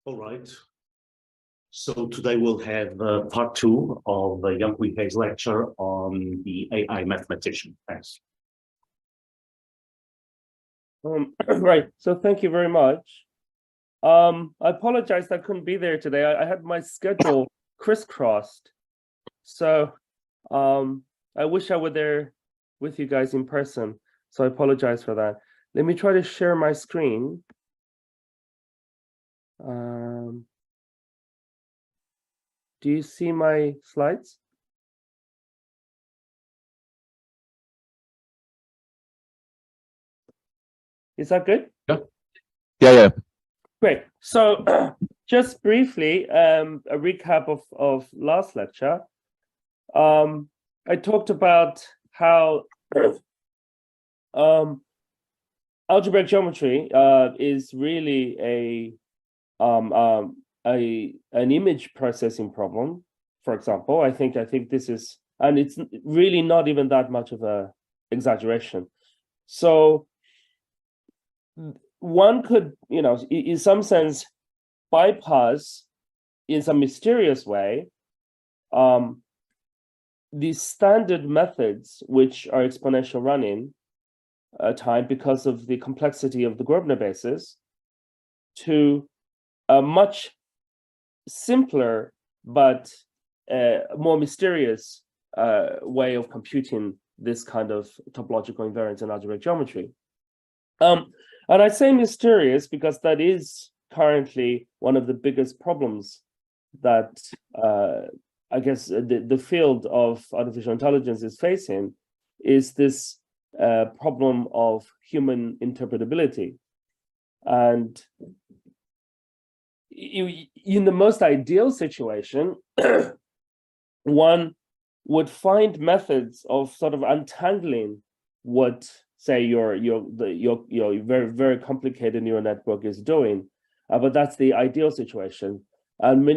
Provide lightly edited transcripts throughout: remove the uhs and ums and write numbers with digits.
All right. So today we'll have part two of Yang-Hui's lecture on the AI mathematician. Thanks. Right. So thank you very much. I apologize I couldn't be there today. I had my schedule crisscrossed. So I wish I were there with you guys in person. So I apologize for that. Let me try to share my screen. Do you see my slides? Is that good? Yeah. Great. So just briefly, a recap of last lecture. I talked about how algebraic geometry is really an image processing problem. For example, I think this is, and it's really not even that much of a exaggeration. So one could, in some sense, bypass in some mysterious way the standard methods which are exponential running time because of the complexity of the Grosvenor basis to a much simpler but more mysterious way of computing this kind of topological invariance in algebraic geometry. And I say mysterious because that is currently one of the biggest problems that I guess the field of artificial intelligence is facing, is this problem of human interpretability. And in the most ideal situation, one would find methods of sort of untangling what, say, your very, very complicated neural network is doing, but that's the ideal situation. And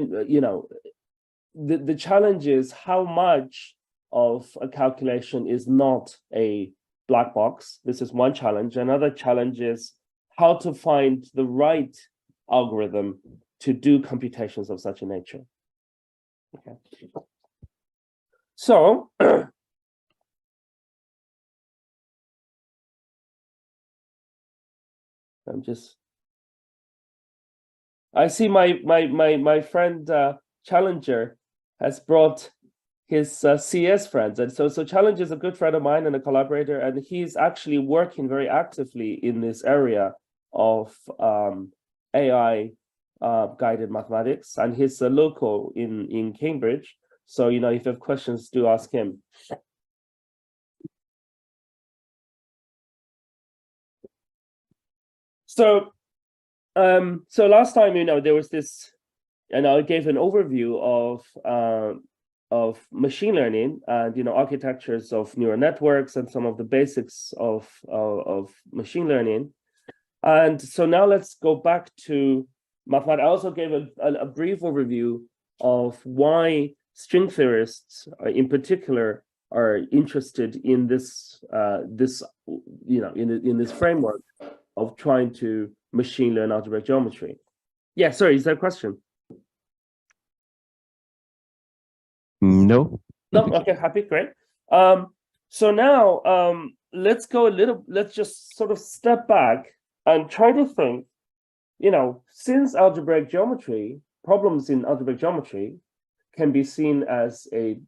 the challenge is how much of a calculation is not a black box. This is one challenge. Another challenge is how to find the right algorithm to do computations of such a nature. Okay. So I see my friend Challenger has brought his CS friends, and so Challenger is a good friend of mine and a collaborator, and he's actually working very actively in this area of AI guided mathematics, and he's a local in Cambridge. So if you have questions, do ask him. So last time, there was this, and I gave an overview of machine learning and architectures of neural networks and some of the basics of machine learning. And so now let's go back to mathematics. I also gave a brief overview of why string theorists, in particular, are interested in this in this framework of trying to machine learn algebraic geometry. Yeah, sorry, is there a question? No. Okay, happy, great. So now let's just sort of step back and try to think, since algebraic geometry, problems in algebraic geometry can be seen as a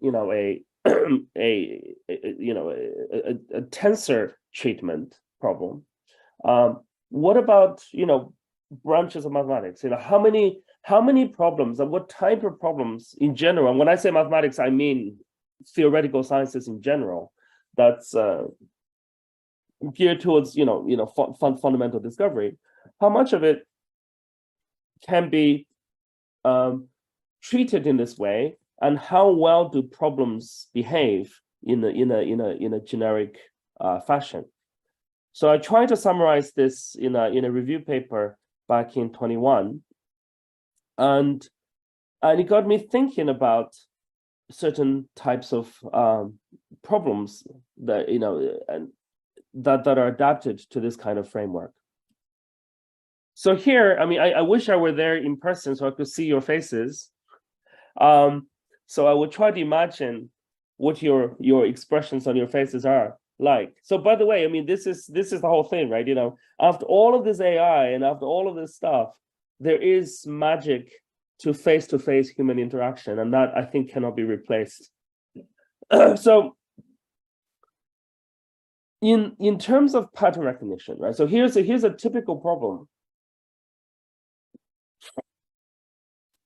tensor treatment problem. What about branches of mathematics? How many problems and what type of problems in general? And when I say mathematics, I mean theoretical sciences in general. That's geared towards fundamental discovery. How much of it can be treated in this way, and how well do problems behave in a generic fashion? So I tried to summarize this in a review paper back in 21, and it got me thinking about certain types of problems that that are adapted to this kind of framework. So here, I mean, I wish I were there in person so I could see your faces. So I would try to imagine what your expressions on your faces are like. So by the way, I mean, this is the whole thing, right? You know, after all of this AI and after all of this stuff, there is magic to face-to-face human interaction, and that I think cannot be replaced. So in terms of pattern recognition, right? So here's a typical problem.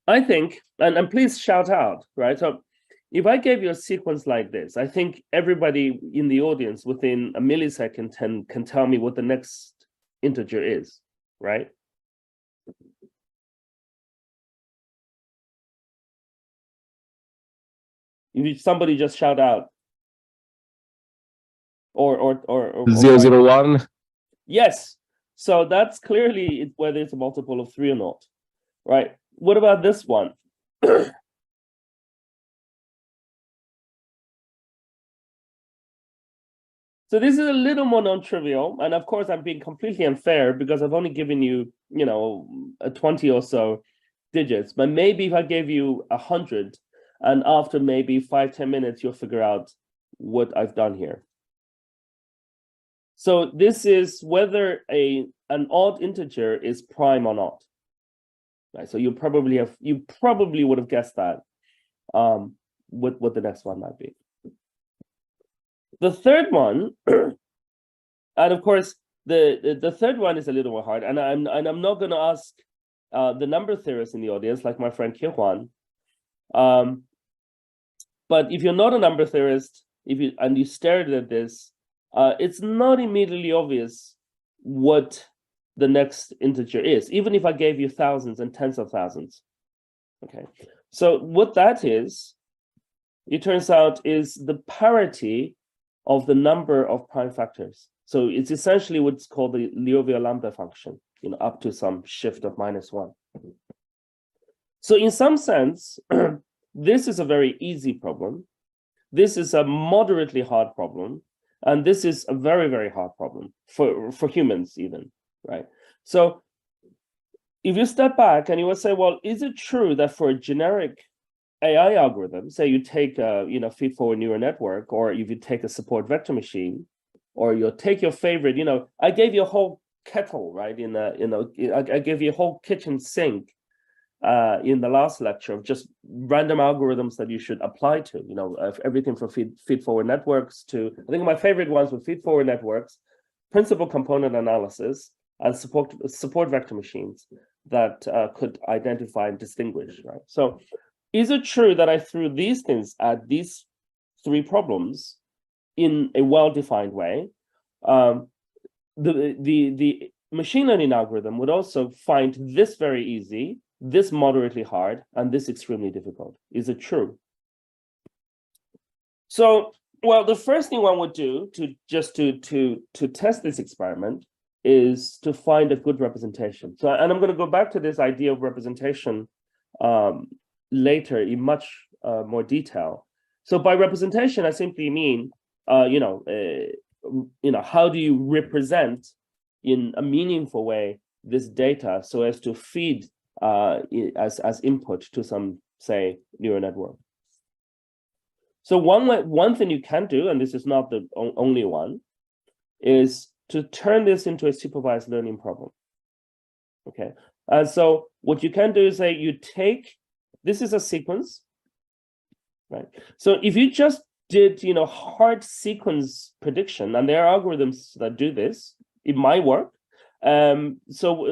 I think, and please shout out, right? So if I gave you a sequence like this, I think everybody in the audience within a millisecond can tell me what the next integer is, right? If somebody just shout out. Or 001. Yes. So that's clearly whether it's a multiple of 3 or not, right? What about this one? So this is a little more non-trivial, and of course I'm being completely unfair because I've only given you, you know, 20 or so digits. But maybe if I gave you 100, and after maybe 5-10 minutes, you'll figure out what I've done here. So this is whether an odd integer is prime or not. Right. So you probably would have guessed that. What the next one might be. The third one, and of course the third one is a little more hard, and I'm not going to ask the number theorists in the audience like my friend Kirwan. But if you're not a number theorist, you stared at this, it's not immediately obvious what the next integer is, even if I gave you thousands and tens of thousands. Okay, so what that is, it turns out, is the parity of the number of prime factors. So it's essentially what's called the Liouville lambda function, you know, up to some shift of -1. So in some sense, this is a very easy problem. This is a moderately hard problem. And this is a very, very hard problem for humans even, right? So if you step back and you would say, well, is it true that for a generic AI algorithm, say you take a feed-forward neural network, or if you take a support vector machine, or you take your favorite, I gave you a whole kettle, right? I gave you a whole kitchen sink in the last lecture of just random algorithms that you should apply to, everything from feed-forward networks to, I think my favorite ones were feed-forward networks, principal component analysis, and support vector machines that could identify and distinguish, right? So is it true that I threw these things at these 3 problems in a well-defined way? The machine learning algorithm would also find this very easy, this moderately hard, and this extremely difficult. Is it true? So, well, the first thing one would do to test this experiment is to find a good representation. So, and I'm going to go back to this idea of representation later in much more detail. So by representation, I simply mean, how do you represent in a meaningful way this data so as to feed as input to some, say, neural network. So one thing you can do, and this is not the only one, is to turn this into a supervised learning problem. Okay, and so what you can do is say you take, this is a sequence, right? So if you just did hard sequence prediction, and there are algorithms that do this, it might work. So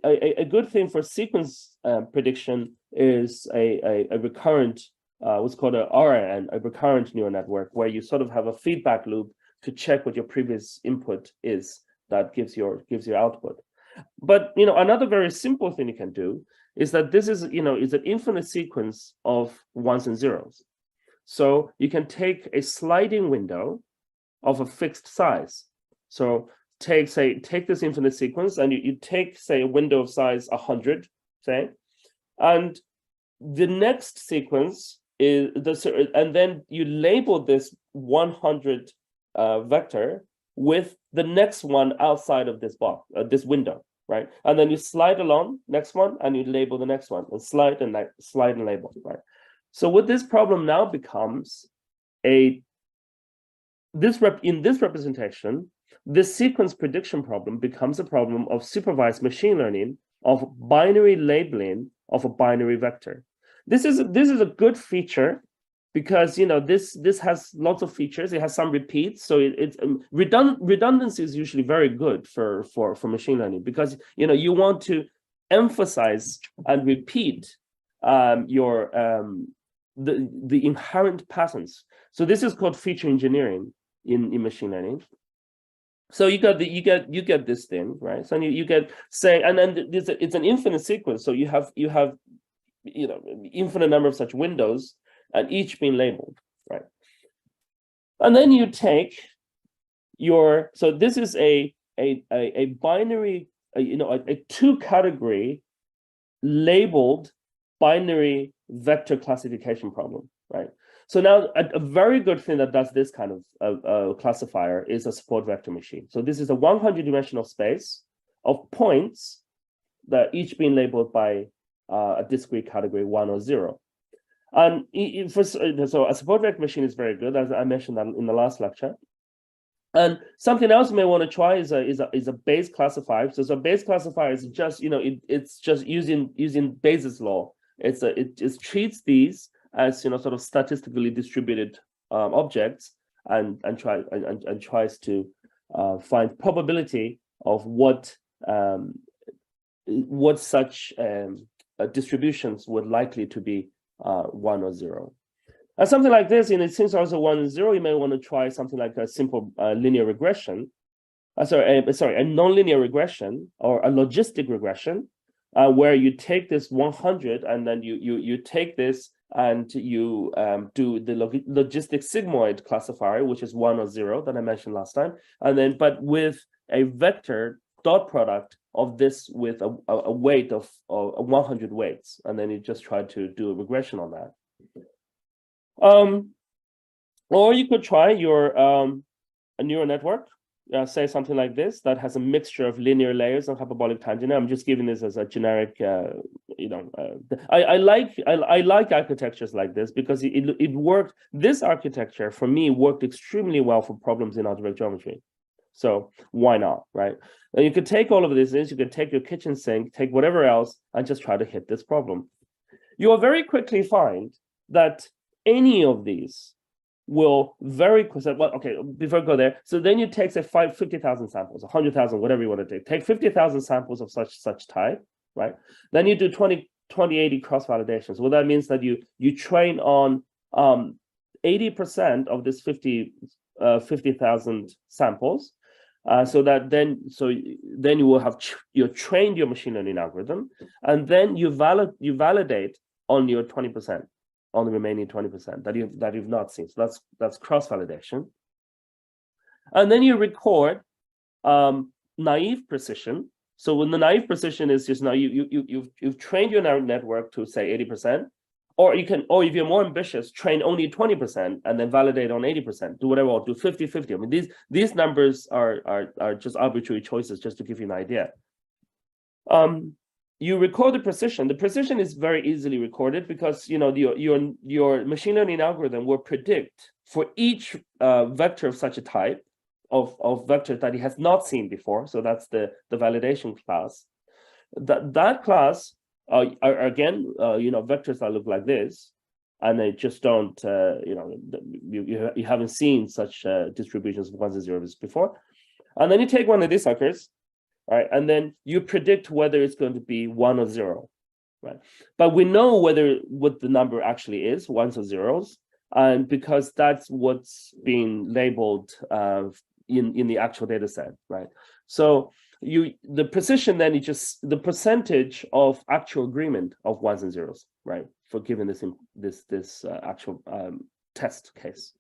a good thing for sequence prediction is a recurrent what's called a RNN, a recurrent neural network, where you sort of have a feedback loop to check what your previous input is that gives your output. But another very simple thing you can do is that this is is an infinite sequence of ones and zeros. So you can take a sliding window of a fixed size. So take this infinite sequence, and you take, say, a window of size 100, say, and the next sequence is and then you label this 100 vector with the next one outside of this box, this window. right? And then you slide along next one, and you label the next one, and slide and label, right? So what this problem now becomes in this representation, this sequence prediction problem becomes a problem of supervised machine learning of binary labeling of a binary vector. This is a good feature because this has lots of features. It has some repeats, so redundancy is usually very good for machine learning because you want to emphasize and repeat the inherent patterns. So this is called feature engineering in machine learning. So you get this thing, right? So you get saying, and then it's an infinite sequence. So you have infinite number of such windows, and each being labeled, right? And then you take so this is a binary, a two-category labeled binary vector classification problem, right? So now a very good thing that does this kind of classifier is a support vector machine. So this is a 100-dimensional space of points that each being labeled by a discrete category 1 or 0. And so a support vector machine is very good, as I mentioned that in the last lecture. And something else you may want to try is a Bayes classifier. So a Bayes classifier is just it's just using Bayes' law. It just treats these as sort of statistically distributed objects and tries to find probability of what such distributions would likely to be 1 or 0. And something like this, since also 1 and 0, you may want to try something like a simple linear regression. A nonlinear regression or a logistic regression, where you take this 100 and then you take this and you do the logistic sigmoid classifier, which is 1 or 0 that I mentioned last time, and then but with a vector dot product of this with a weight of 100 weights, and then you just try to do a regression on that. Or you could try a neural network, say something like this, that has a mixture of linear layers and hyperbolic tangent. I'm just giving this as a generic, I like architectures like this because it worked. This architecture for me worked extremely well for problems in algebraic geometry. So why not, right? And you could take all of this, you could take your kitchen sink, take whatever else, and just try to hit this problem. You will very quickly find that any of these will very quickly, well, okay, before I go there, so then you take, say, 50,000 samples, 100,000, whatever you want to take 50,000 samples of such type, right? Then you do 20/80 cross-validations. Well, that means that you train on 80% of this 50,000 samples, so then you will have trained your machine learning algorithm, and then you validate on your 20%, on the remaining 20% that you've not seen. So that's cross-validation. And then you record naive precision. So when the naive precision is just now you've trained your network to say 80%, or if you're more ambitious, train only 20% and then validate on 80%. Do whatever, or do 50/50. I mean, these numbers are just arbitrary choices, just to give you an idea. You record the precision. The precision is very easily recorded because your machine learning algorithm will predict for each vector of such a type of vector that it has not seen before. So that's the validation class. That class are again vectors that look like this, and they just don't you haven't seen such distributions of 1s and 0s before. And then you take one of these suckers, right, and then you predict whether it's going to be 1 or 0, right? But we know what the number actually is, 1s or 0s, and because that's what's being labeled in the actual data set, right? So the precision then is just the percentage of actual agreement of 1s and 0s, right, for given this actual test case.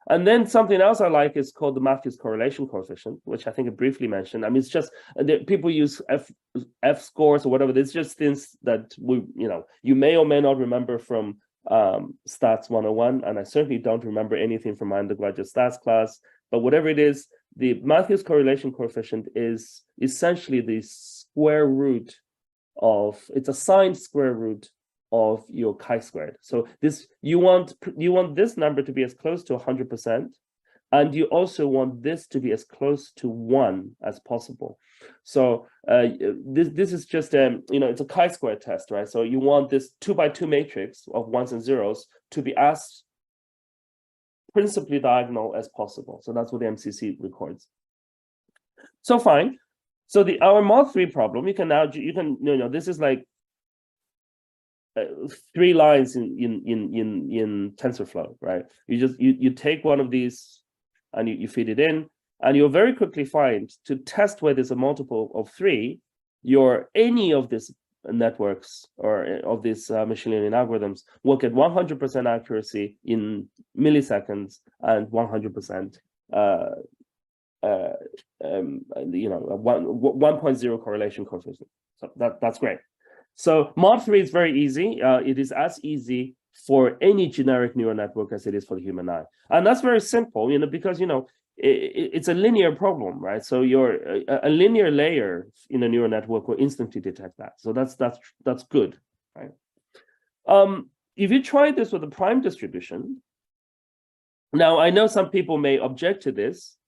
And then something else I like is called the Matthews correlation coefficient, which I think I briefly mentioned. I mean, it's just people use F scores or whatever. It's just things that you may or may not remember from Stats 101, and I certainly don't remember anything from my undergraduate stats class. But whatever it is, the Matthews correlation coefficient is essentially the square root of, it's a signed square root of your chi-squared. So this, you want this number to be as close to 100%, and you also want this to be as close to 1 as possible. So this is just it's a chi-square test, right? So you want this 2x2 matrix of ones and zeros to be as principally diagonal as possible. So that's what the MCC records. So fine. So our mod 3 problem, this is like 3 lines in TensorFlow, right? You take one of these and you feed it in, and you'll very quickly find, to test whether there's a multiple of 3, any of these networks or of these machine learning algorithms will get 100% accuracy in milliseconds and 100% 1.0 correlation coefficient. So that's great. So mod 3 is very easy. It is as easy for any generic neural network as it is for the human eye, and that's very simple. Because it's a linear problem, right? So a linear layer in a neural network will instantly detect that. So that's good, right? If you try this with a prime distribution, now I know some people may object to this,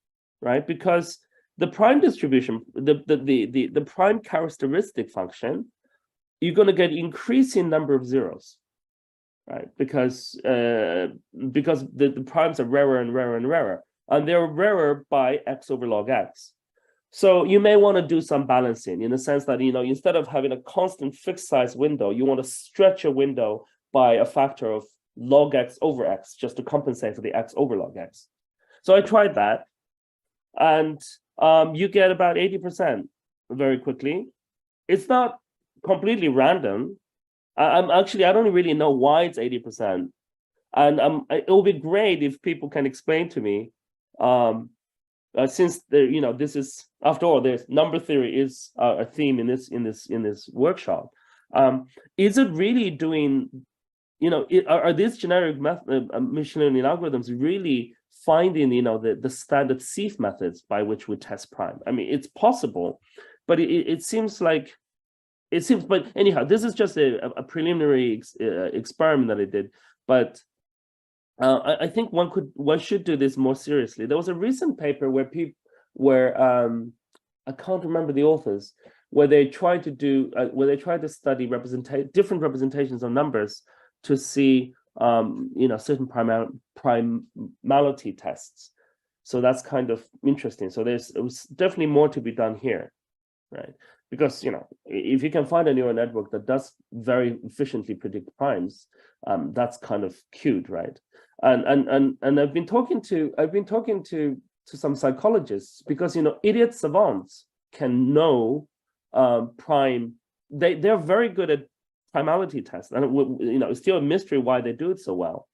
right? Because the prime distribution, the prime characteristic function, you're going to get increasing number of zeros, right? Because the primes are rarer and rarer and rarer, and they're rarer by x over log x. So you may want to do some balancing in the sense that instead of having a constant fixed size window, you want to stretch a window by a factor of log x over x just to compensate for the x over log x. So I tried that, and you get about 80% very quickly. It's not completely random. I don't really know why it's 80%, and it will be great if people can explain to me. Since this is, after all, there's number theory is a theme in this workshop. Is it really doing? Are these generic machine learning algorithms really finding the standard Sept methods by which we test prime? I mean, it's possible, but it seems like. But anyhow, this is just a preliminary experiment that I did. But I think one should do this more seriously. There was a recent paper where I can't remember the authors, where they tried to study different representations of numbers to see certain primality tests. So that's kind of interesting. So it was definitely more to be done here, right? Because if you can find a neural network that does very efficiently predict primes, that's kind of cute, right? And I've been talking to some psychologists, because idiot savants can know prime. They're very good at primality tests, and it's still a mystery why they do it so well.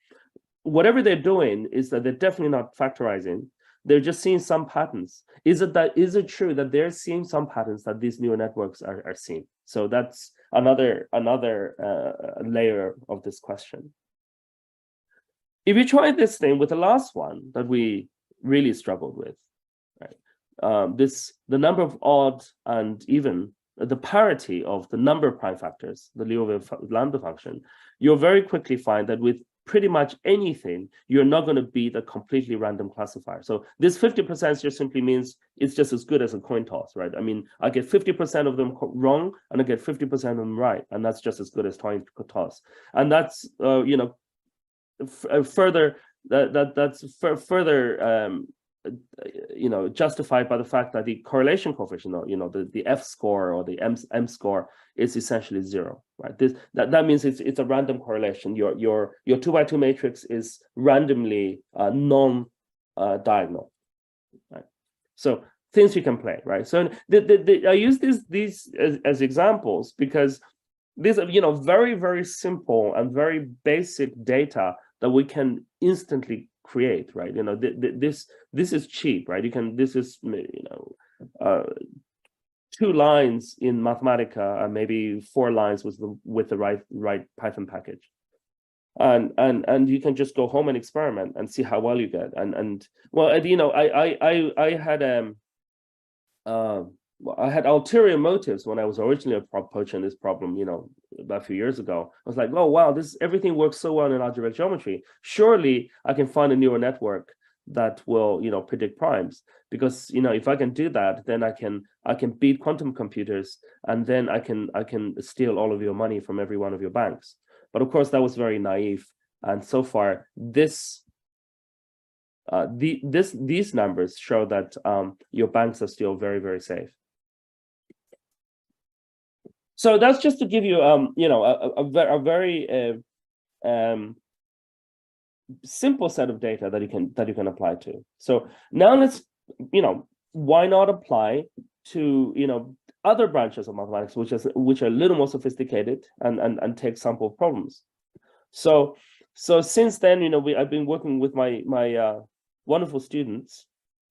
Whatever they're doing is that they're definitely not factorizing. They're just seeing some patterns. Is it true that they're seeing some patterns that these neural networks are seeing? So that's another layer of this question. If you try this thing with the last one that we really struggled with, right? The number of odd and even, the parity of the number of prime factors, the Liouville lambda function, you'll very quickly find that with pretty much anything, you're not going to beat a completely random classifier. So this 50% just simply means it's just as good as a coin toss, right? I mean, I get 50% of them wrong, and I get 50% of them right, and that's just as good as coin toss. And that's further justified by the fact that the correlation coefficient, the F score or the M score, is essentially 0, right? That means it's a random correlation. Your 2x2 matrix is randomly non-diagonal, right? So things you can play, right? So I use these as examples because these are very, very simple and very basic data that we can instantly create, right? This is cheap, right? This is 2 lines in Mathematica and maybe 4 lines with the right Python package, and you can just go home and experiment and see how well you get. And well, I had I had ulterior motives when I was originally approaching this problem, about a few years ago. I was like, oh wow, everything works so well in algebraic geometry. Surely I can find a neural network that will, predict primes. Because if I can do that, then I can beat quantum computers, and then I can steal all of your money from every one of your banks. But of course, that was very naive. And so far, these numbers show that your banks are still very, very safe. So that's just to give you, a very simple set of data that you can apply to. So now let's, why not apply to other branches of mathematics, which are a little more sophisticated and take sample problems. So since then, I've been working with my wonderful students.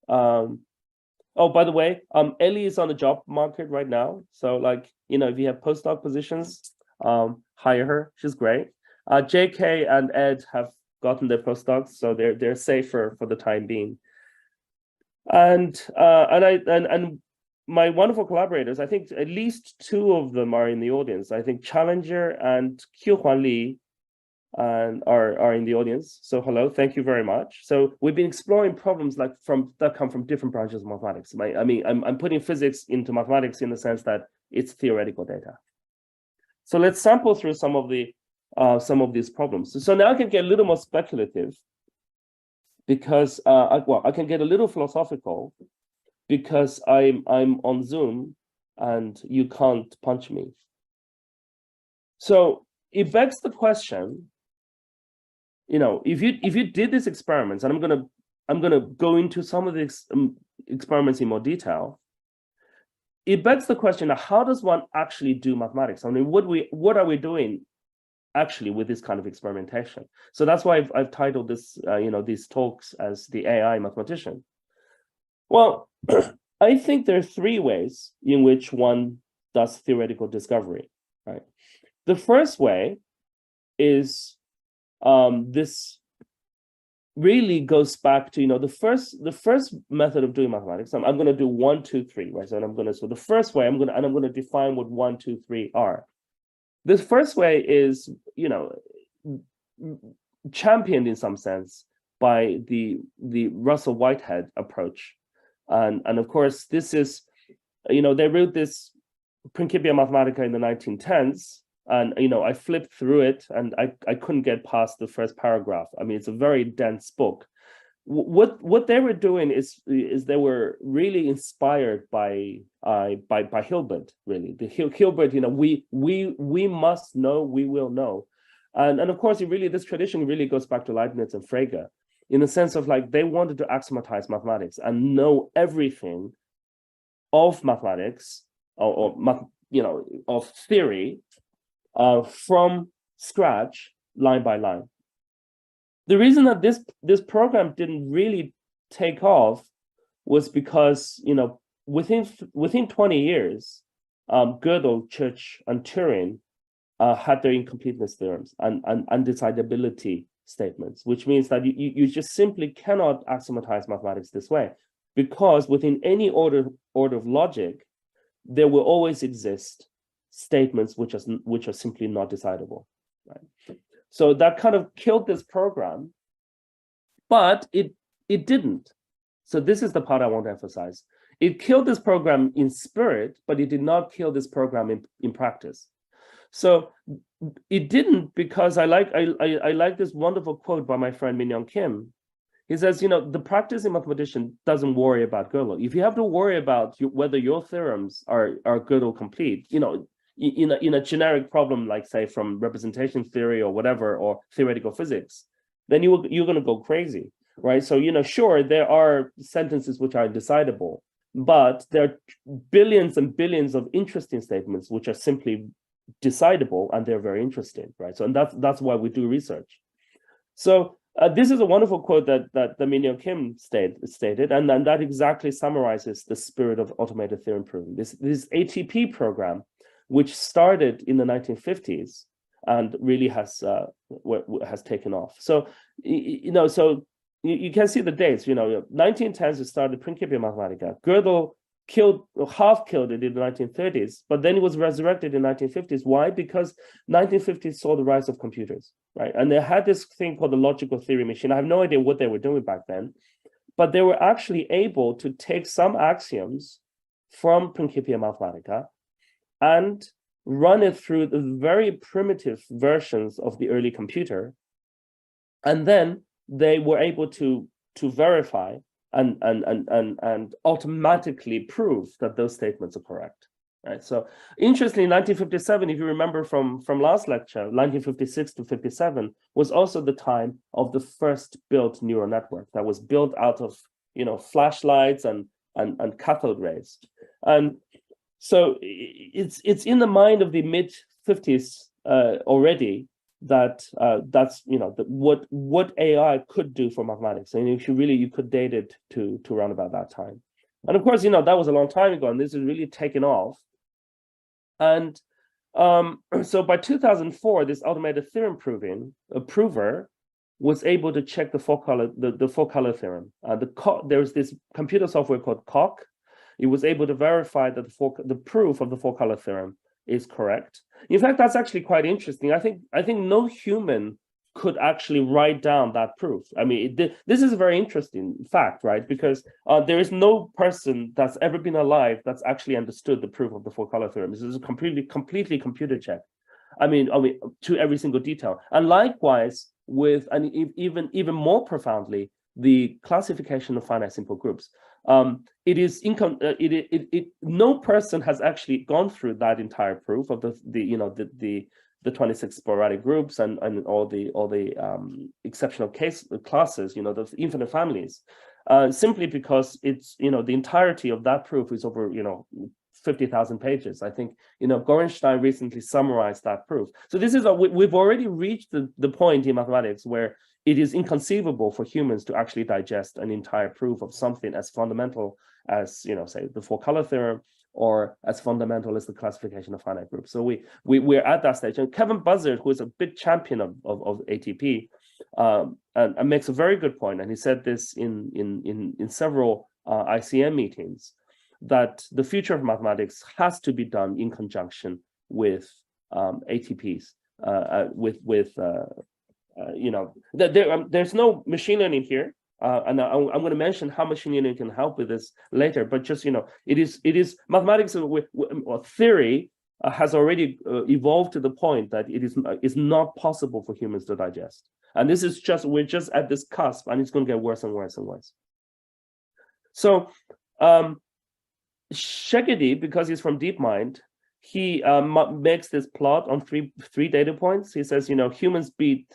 Oh, by the way, Ellie is on the job market right now. So if you have postdoc positions, hire her. She's great. JK and Ed have gotten their postdocs, so they're safer for the time being. And my wonderful collaborators, I think at least two of them are in the audience. I think Challenger and Qiuhuan Li are in the audience. So hello, thank you very much. So we've been exploring problems that come from different branches of mathematics. I'm putting physics into mathematics in the sense that it's theoretical data. So let's sample through some of these problems. So now I can get a little more speculative, because I can get a little philosophical, because I'm on Zoom and you can't punch me. So it begs the question, if you did these experiments, and I'm gonna go into some of these experiments in more detail, it begs the question: how does one actually do mathematics? I mean, what are we doing actually with this kind of experimentation? So that's why I've titled this, these talks as the AI mathematician. Well, I think there are three ways in which one does theoretical discovery. Right. The first way is this really goes back to the first method of doing mathematics. I'm going to do 1, 2, 3, right? So the first way I'm going to define what 1, 2, 3 are. This first way is championed in some sense by the Russell Whitehead approach, and of course this is they wrote this Principia Mathematica in the 1910s. And I flipped through it, and I couldn't get past the first paragraph. I mean, it's a very dense book. What they were doing is they were really inspired by Hilbert. Really, the Hilbert. We must know, we will know, and of course, this tradition really goes back to Leibniz and Frege, in the sense of they wanted to axiomatize mathematics and know everything of mathematics or of theory. From scratch, line by line. The reason that this program didn't really take off was because within 20 years, Gödel, Church, and Turing had their incompleteness theorems and undecidability statements, which means that you just simply cannot axiomatize mathematics this way, because within any order of logic, there will always exist statements which are simply not decidable, right? So that kind of killed this program, but it didn't. So this is the part I want to emphasize. It killed this program in spirit, but it did not kill this program in practice. So it didn't, because I like this wonderful quote by my friend Min-Young Kim. He says, the practicing mathematician doesn't worry about Gödel. If you have to worry about whether your theorems are Gödel complete, in a generic problem, like say from representation theory or whatever, or theoretical physics, then you're going to go crazy, right? So sure, there are sentences which are indecidable, but there are billions and billions of interesting statements which are simply decidable, and they're very interesting, right? So and that's why we do research. So this is a wonderful quote that Min-Young Kim stated, and that exactly summarizes the spirit of automated theorem proving. This ATP program, which started in the 1950s and really has taken off. So so you can see the dates. 1910s it started Principia Mathematica. Gödel half killed it in the 1930s, but then it was resurrected in the 1950s. Why? Because 1950s saw the rise of computers, right? And they had this thing called the logical theory machine. I have no idea what they were doing back then, but they were actually able to take some axioms from Principia Mathematica and run it through the very primitive versions of the early computer. And then they were able to verify and automatically prove that those statements are correct, right? So interestingly, 1957, if you remember from last lecture, 1956 to 57 was also the time of the first built neural network that was built out of, flashlights and cathode rays. And so it's in the mind of the mid 50s already that that's what AI could do for mathematics, and you could date it to around about that time. And of course, that was a long time ago, and this has really taken off. And so by 2004, this automated theorem prover was able to check the four color theorem. There's this computer software called Coq. It was able to verify that the proof of the four color theorem is correct. In fact, that's actually quite interesting. I think no human could actually write down that proof. I mean, this is a very interesting fact, right? Because there is no person that's ever been alive that's actually understood the proof of the four color theorem. This is completely computer checked. I mean, to every single detail. And likewise with, and even more profoundly, the classification of finite simple groups. No person has actually gone through that entire proof of the 26 sporadic groups and all the exceptional classes, the infinite families, simply because it's the entirety of that proof is over 50,000 pages. I think Gorenstein recently summarized that proof. So this is we've already reached the point in mathematics where it is inconceivable for humans to actually digest an entire proof of something as fundamental as, say, the four-color theorem, or as fundamental as the classification of finite groups. So we're at that stage. And Kevin Buzzard, who is a big champion of ATP, and makes a very good point, and he said this in several ICM meetings, that the future of mathematics has to be done in conjunction with ATPs, there's no machine learning here, and I'm going to mention how machine learning can help with this later. But just it is mathematics or theory has already evolved to the point that it is not possible for humans to digest, and this is we're just at this cusp, and it's going to get worse and worse and worse. So Szegedy, because he's from DeepMind, he makes this plot on three data points. He says, humans beat,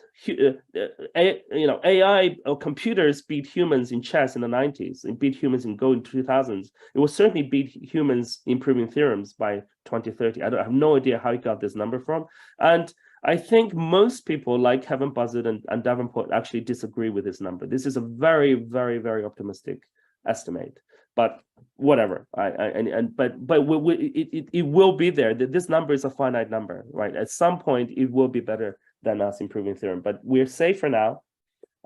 AI or computers beat humans in chess in the 90s, and beat humans in Go in 2000s. It will certainly beat humans in proving theorems by 2030. I have no idea how he got this number from. And I think most people like Kevin Buzzard and Davenport actually disagree with this number. This is a very, very, very optimistic estimate. But whatever, but it will be there. This number is a finite number, right? At some point, it will be better than us improving theorem. But we're safe for now.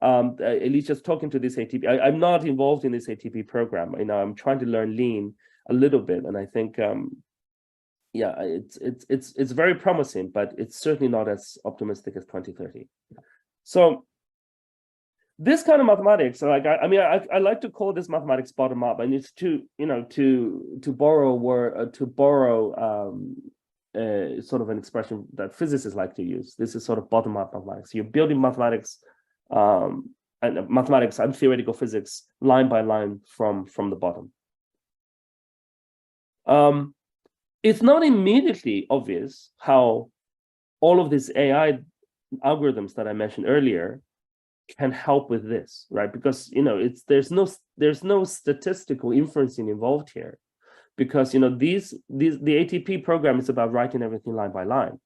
At least just talking to this ATP. I'm not involved in this ATP program. I'm trying to learn Lean a little bit, and I think, it's very promising, but it's certainly not as optimistic as 2030. So. This kind of mathematics, I like to call this mathematics bottom up, and it's to borrow sort of an expression that physicists like to use. This is sort of bottom up mathematics. You're building mathematics and theoretical physics line by line from the bottom. It's not immediately obvious how all of these AI algorithms that I mentioned earlier can help with this, right? Because there's no statistical inferencing involved here, because the ATP program is about writing everything line by line.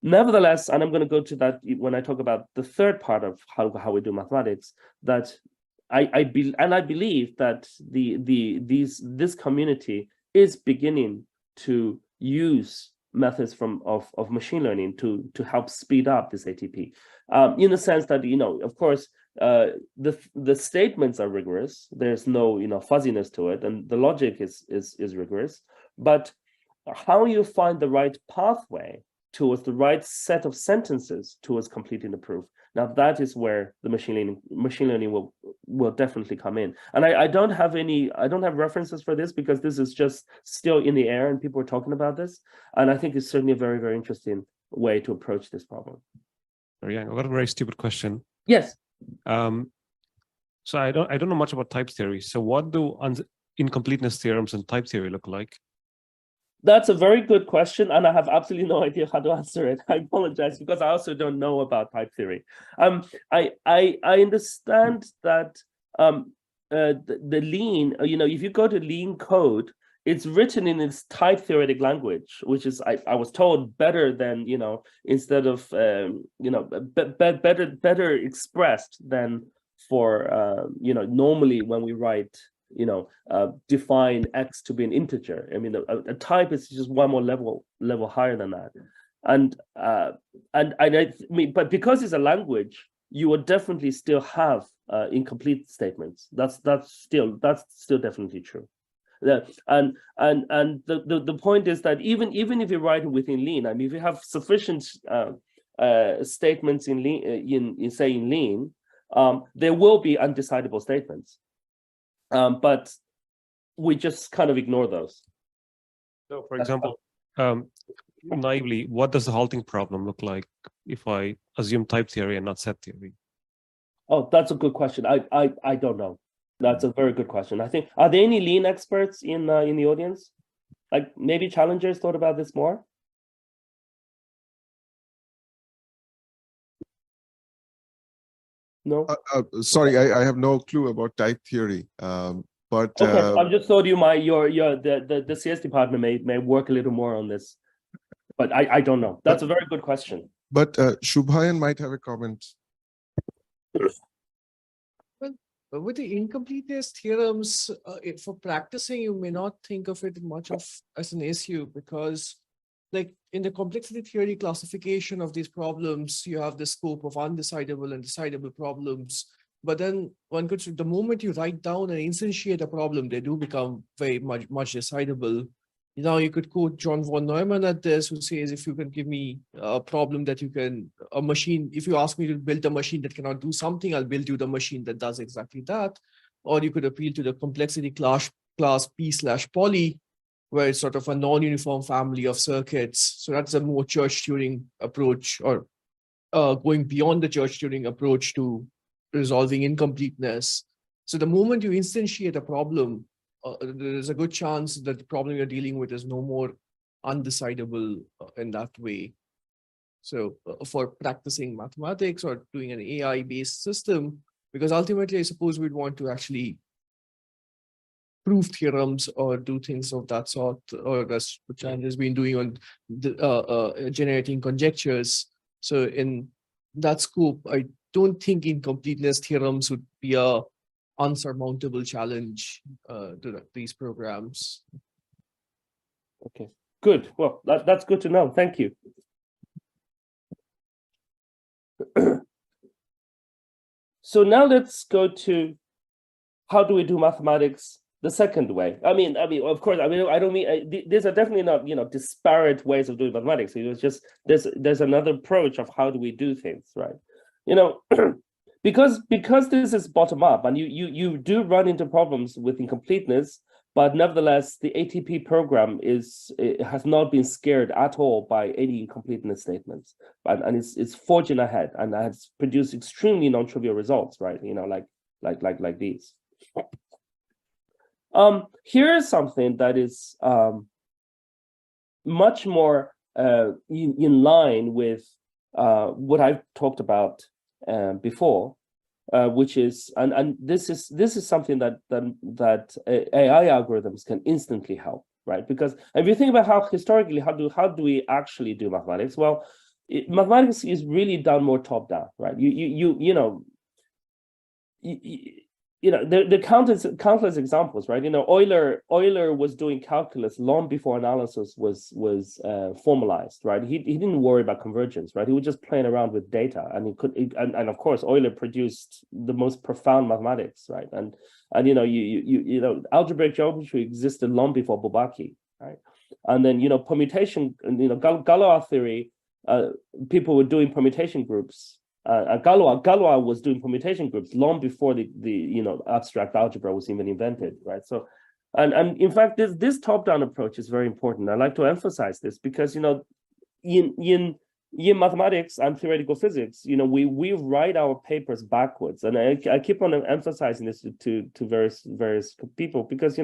Nevertheless, and I'm going to go to that when I talk about the third part of how we do mathematics, that I believe that this community is beginning to use methods of machine learning to help speed up this ATP, in the sense that of course the statements are rigorous. There's no fuzziness to it, and the logic is rigorous. But how you find the right pathway towards the right set of sentences towards completing the proof, now that is where the machine learning will definitely come in. And I don't have references for this because this is just still in the air and people are talking about this. And I think it's certainly a very, very interesting way to approach this problem. Yeah, I've got a very stupid question. Yes. So I don't know much about type theory. So what do incompleteness theorems and type theory look like? That's a very good question, and I have absolutely no idea how to answer it. I apologize because I also don't know about type theory. I understand that the Lean, if you go to Lean code, it's written in its type theoretic language, which is I was told better than instead of better expressed than for normally when we write define x to be an integer. I mean, a type is just one more level higher than that, and I mean, but because it's a language, you will definitely still have incomplete statements. That's still definitely true. And the point is that even if you're writing within Lean, I mean, if you have sufficient statements in Lean, in Lean, there will be undecidable statements. But we just kind of ignore those. So, for example, naively, what does the halting problem look like if I assume type theory and not set theory? Oh, that's a good question. I don't know. That's a very good question. I think, are there any Lean experts in the audience? Like maybe challengers thought about this more? No. Sorry, I have no clue about type theory. But okay, I just thought the CS department may work a little more on this, but I don't know. That's a very good question. But Shubhayan might have a comment. Well, with the incompleteness theorems, for practicing, you may not think of it much as an issue because, like in the complexity theory classification of these problems, you have the scope of undecidable and decidable problems. But then one could, the moment you write down and instantiate a problem, they do become very much decidable. Now you could quote John von Neumann at this, who says, if you can give me a problem that a machine, if you ask me to build a machine that cannot do something, I'll build you the machine that does exactly that. Or you could appeal to the complexity class P/poly, where it's sort of a non-uniform family of circuits. So that's a more Church-Turing approach, or going beyond the Church-Turing approach to resolving incompleteness. So the moment you instantiate a problem, there's a good chance that the problem you're dealing with is no more undecidable in that way. So for practicing mathematics or doing an AI-based system, because ultimately, I suppose we'd want to actually prove theorems or do things of that sort, or that's what Chan has been doing on the, generating conjectures. So in that scope, I don't think incompleteness theorems would be a unsurmountable challenge to these programs. Okay, good. Well, that's good to know. Thank you. So now let's go to how do we do mathematics the second way. I mean, of course, I don't mean these are definitely not disparate ways of doing mathematics. It was just there's another approach of how do we do things, right? Because this is bottom up, and you do run into problems with incompleteness, but nevertheless, the ATP program has not been scared at all by any incompleteness statements, and it's forging ahead and has produced extremely non-trivial results, right? Like these. Here is something that is much more in line with what I've talked about before, which is and this is something that AI algorithms can instantly help, right? Because if you think about how historically how do we actually do mathematics? Well, mathematics is really done more top down, right? there are countless examples, right? Euler was doing calculus long before analysis was formalized, right? He didn't worry about convergence, right? He was just playing around with data, and and of course Euler produced the most profound mathematics, right? And algebraic geometry existed long before Bourbaki, right? And then permutation, Galois theory, people were doing permutation groups. Galois was doing permutation groups long before the abstract algebra was even invented, right? So, and in fact, this top-down approach is very important. I like to emphasize this because in mathematics and theoretical physics, we write our papers backwards, and I keep on emphasizing this to various people because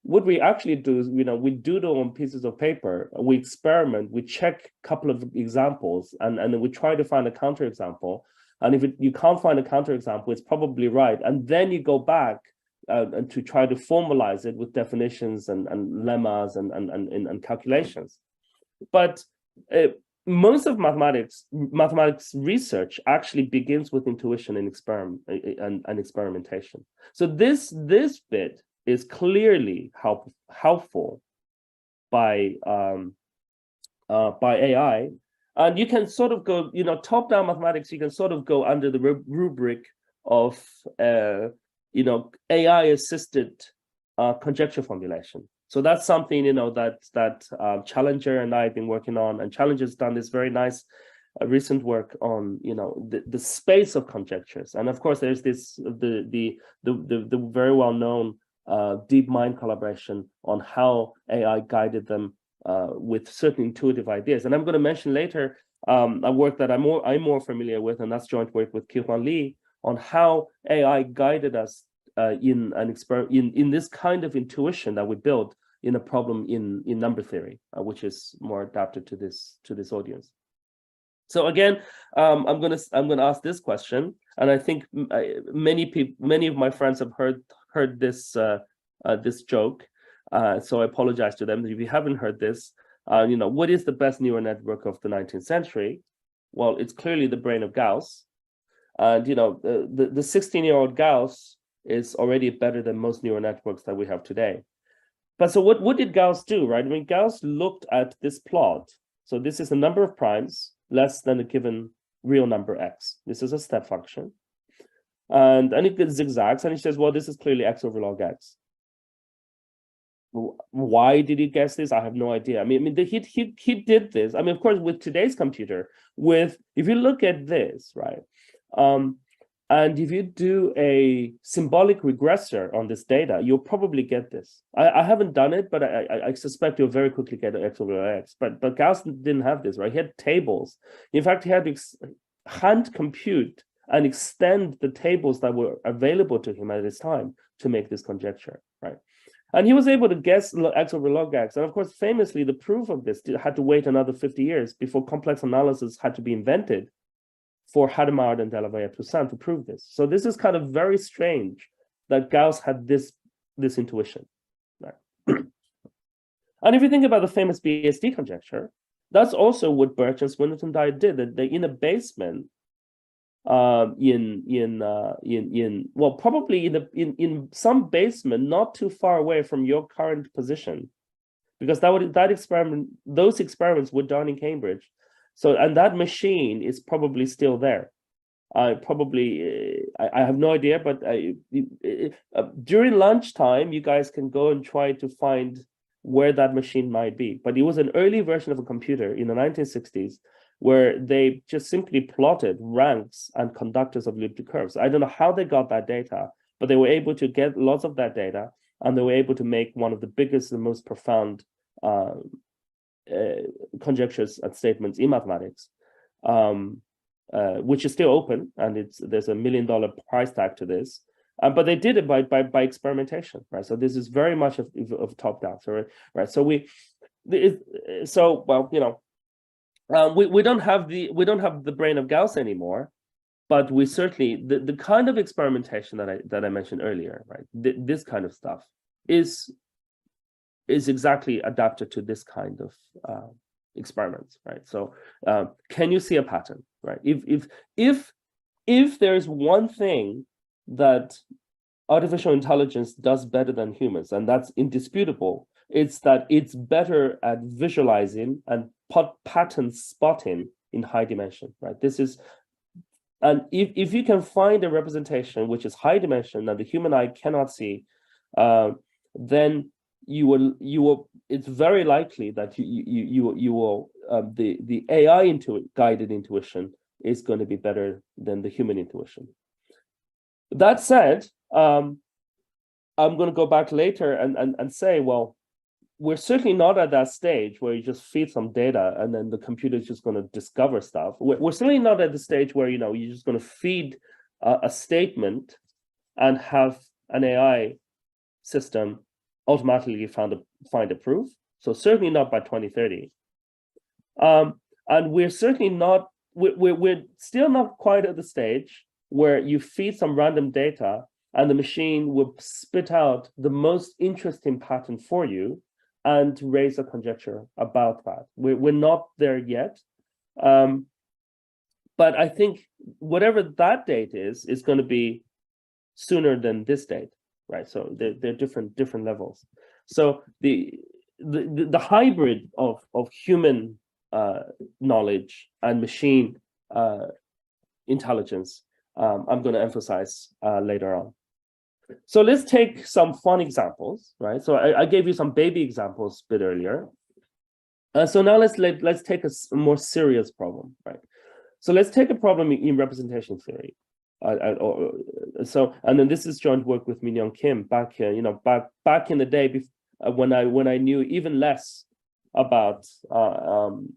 what we actually do is, we doodle on pieces of paper, we experiment, we check a couple of examples, and then we try to find a counterexample. And if you can't find a counterexample, it's probably right. And then you go back and to try to formalize it with definitions and lemmas and calculations. But most of mathematics research actually begins with intuition and experimentation. So this bit is clearly helpful by AI, and you can sort of go, top-down mathematics. You can sort of go under the rubric of AI-assisted conjecture formulation. So that's something that Challenger and I have been working on, and Challenger's done this very nice recent work on the space of conjectures, and of course there's this the very well known DeepMind collaboration on how AI guided them with certain intuitive ideas. And I'm going to mention later a work that I'm more familiar with, and that's joint work with Ki-Hwan Lee on how AI guided us in this kind of intuition that we built in a problem in number theory, which is more adapted to this audience. So again, I'm gonna ask this question, and I think many of my friends have heard this this joke, so I apologize to them if you haven't heard this. What is the best neural network of the 19th century? Well, it's clearly the brain of Gauss, and the 16-year-old Gauss is already better than most neural networks that we have today. But so what did Gauss do, right? I mean, Gauss looked at this plot. So this is the number of primes less than a given real number x. This is a step function. And it zigzags, and he says, well, this is clearly x over log x. Why did he guess this? I have no idea. I mean, he did this. I mean, of course, with today's computer, if you look at this, right, and if you do a symbolic regressor on this data, you'll probably get this. I haven't done it, but I suspect you'll very quickly get x over x. But Gauss didn't have this, right? He had tables. In fact, he had to hand compute and extend the tables that were available to him at this time to make this conjecture, right? And he was able to guess x over log x. And of course, famously, the proof of this had to wait another 50 years before complex analysis had to be invented for Hadamard and Delaveyer-Toussaint to prove this. So this is kind of very strange that Gauss had this intuition, right? And if you think about the famous BSD conjecture, that's also what Birch and Swinnerton did. That they, in a basement, probably in some basement not too far away from your current position, because those experiments were done in Cambridge. So, and that machine is probably still there. I have no idea, but during lunchtime, you guys can go and try to find where that machine might be. But it was an early version of a computer in the 1960s where they just simply plotted ranks and conductors of elliptic curves. I don't know how they got that data, but they were able to get lots of that data, and they were able to make one of the biggest and most profound conjectures and statements in mathematics, which is still open, and there's $1 million price tag to this. But they did it by experimentation, right? So this is very much of top down, right? So we don't have the brain of Gauss anymore, but we certainly the kind of experimentation that I mentioned earlier, right? This kind of stuff is exactly adapted to this kind of experiments, right? So can you see a pattern, right? If there's one thing that artificial intelligence does better than humans, and that's indisputable. It's that it's better at visualizing and pattern spotting in high dimension, right? This is, and if you can find a representation which is high dimension that the human eye cannot see, then you will. It's very likely that you will the AI guided intuition is going to be better than the human intuition. That said, I'm going to go back later and say, well, we're certainly not at that stage where you just feed some data and then the computer is just going to discover stuff. We're certainly not at the stage where, you know, you're just going to feed a statement and have an AI system automatically find a proof. So certainly not by 2030. And we're certainly not, we're still not quite at the stage where you feed some random data and the machine will spit out the most interesting pattern for you and raise a conjecture about that. We're not there yet. But I think whatever that date is going to be sooner than this date, right? So they're different levels. So the hybrid of human knowledge and machine intelligence, I'm going to emphasize later on. So let's take some fun examples, right? So I gave you some baby examples a bit earlier. So now let's take a more serious problem, right? So let's take a problem in representation theory. And then this is joint work with Min-Young Kim back back in the day when I knew even less about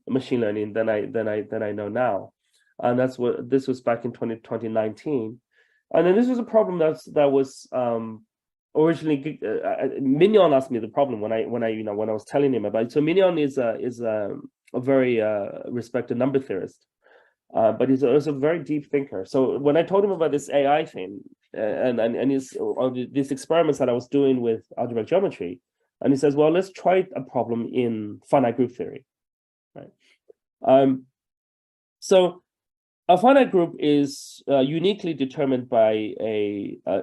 machine learning than I know now, and this was back in 2019. And then this was a problem that was originally Min-Young asked me the problem when I was telling him about it. So Min-Young is a very respected number theorist, but he's also a very deep thinker. So when I told him about this AI thing and these experiments that I was doing with algebraic geometry, and he says, well, let's try a problem in finite group theory, right? So a finite group is uniquely determined by